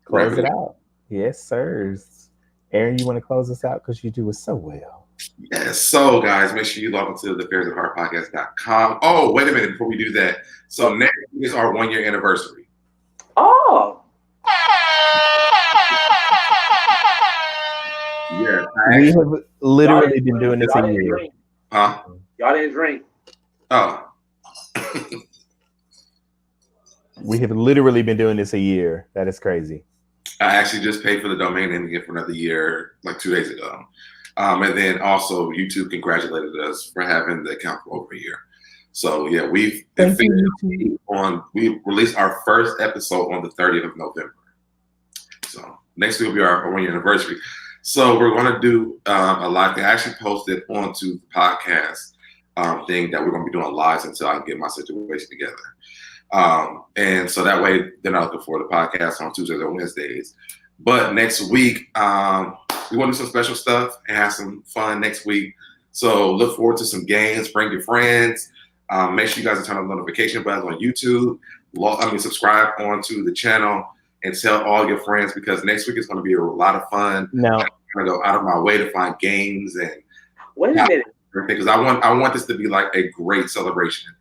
close it out. Yes, sirs. Aaron, you want to close us out because you do it so well. Yes. So, guys, make sure you log into the affairsoftheheartpodcast.com. Oh, wait a minute before we do that. So next is our 1 year anniversary. Oh. Yeah. We have literally been doing this a year. Huh? Y'all didn't drink. Oh. We have literally been doing this a year. That is crazy. I actually just paid for the domain name again for another year, like 2 days ago. And then also YouTube congratulated us for having the account for over a year. So yeah, we released our first episode on the 30th of November. So next week will be our 1 year anniversary. So we're going to do a live thing. I actually posted onto the podcast thing that we're going to be doing lives until I can get my situation together. And so that way they're not looking for the podcast on Tuesdays or Wednesdays. But next week, we want to do some special stuff and have some fun next week. So look forward to some games, bring your friends. Make sure you guys turn on the notification buttons on YouTube. Subscribe onto the channel and tell all your friends because next week is going to be a lot of fun. Now I'm going to go out of my way to find games and wait a minute. Because I want this to be like a great celebration.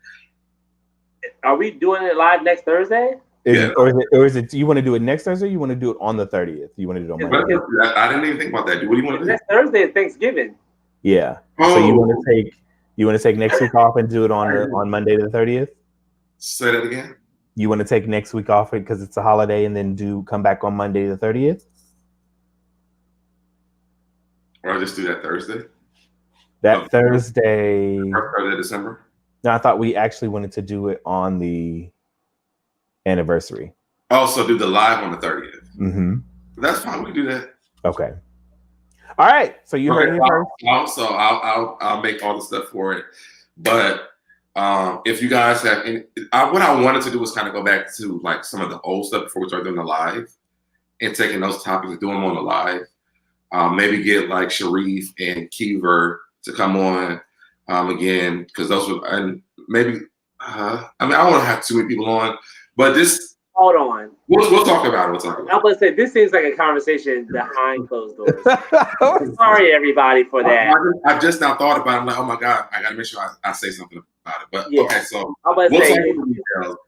Are we doing it live next Thursday? Or is it you want to do it next Thursday or you want to do it on the 30th? You want to do it on Monday? I didn't even think about that. What do you want to do? Next Thursday is Thanksgiving. Yeah. Oh. So you want to take next week off and do it on Monday the 30th? Say that again. You want to take next week off because it's a holiday and then come back on Monday the 30th? Or I'll just do that Thursday? Thursday. First Thursday of December? No, I thought we actually wanted to do it on the anniversary. Also do the live on the 30th. Mm-hmm. That's fine. We can do that. Okay. All right. So you heard it first. Also, I'll make all the stuff for it. But if you guys have any, what I wanted to do was kind of go back to like some of the old stuff before we start doing the live and taking those topics and doing them on the live. Maybe get like Sharif and Kiever to come on again because those were and maybe I don't want to have too many people on, but this. Hold on. We'll talk about it. I'm going to say this seems like a conversation behind closed doors. Sorry, everybody, for that. I just now thought about it. I'm like, oh my God, I got to make sure I say something about it. But yeah. Okay, so I'm going to say,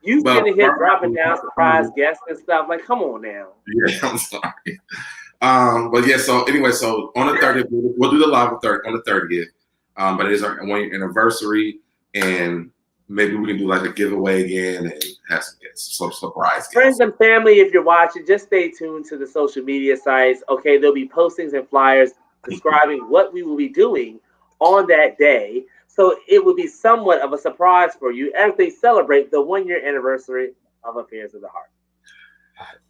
you but, sitting here dropping down surprise guests and stuff. Like, come on now. Yeah, I'm sorry. But yeah, so anyway, so on the 30th, we'll do the live on the 30th. But it is our 1 year anniversary, and maybe we can do like a giveaway again and have some surprise Friends guests. and family, if you're watching, just stay tuned to the social media sites. Okay, there'll be postings and flyers describing what we will be doing on that day. So it will be somewhat of a surprise for you as they celebrate the 1-year anniversary of Affairs of the Heart.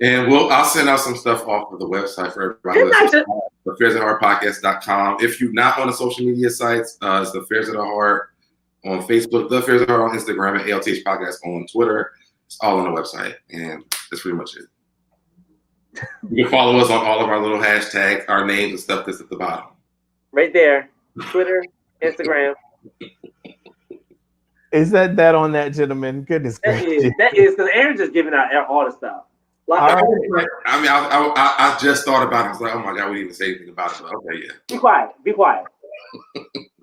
And I'll send out some stuff off of the website for everybody listening. AffairsOfTheHeart.podcast.com. If you're not on the social media sites, it's the Affairs of the Heart on Facebook, the Affairs of the Heart on Instagram, and AOTH Podcast on Twitter. It's all on the website, and that's pretty much it. You can follow us on all of our little hashtags, our names and stuff that's at the bottom. Right there, Twitter, Instagram. Is that on that, gentleman? Goodness gracious. That is because Aaron's just giving out all the stuff. I mean, I just thought about it. I was like, oh my God, we didn't even say anything about it. But okay, yeah. Be quiet.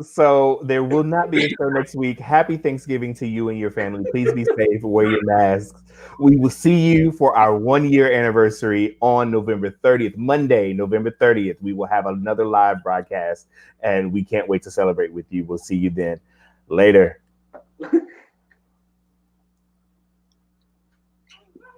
So there will not be a show next week. Happy Thanksgiving to you and your family. Please be safe. Wear your masks. We will see you for our 1-year anniversary on November 30th, Monday, November 30th. We will have another live broadcast, and we can't wait to celebrate with you. We'll see you then. Later.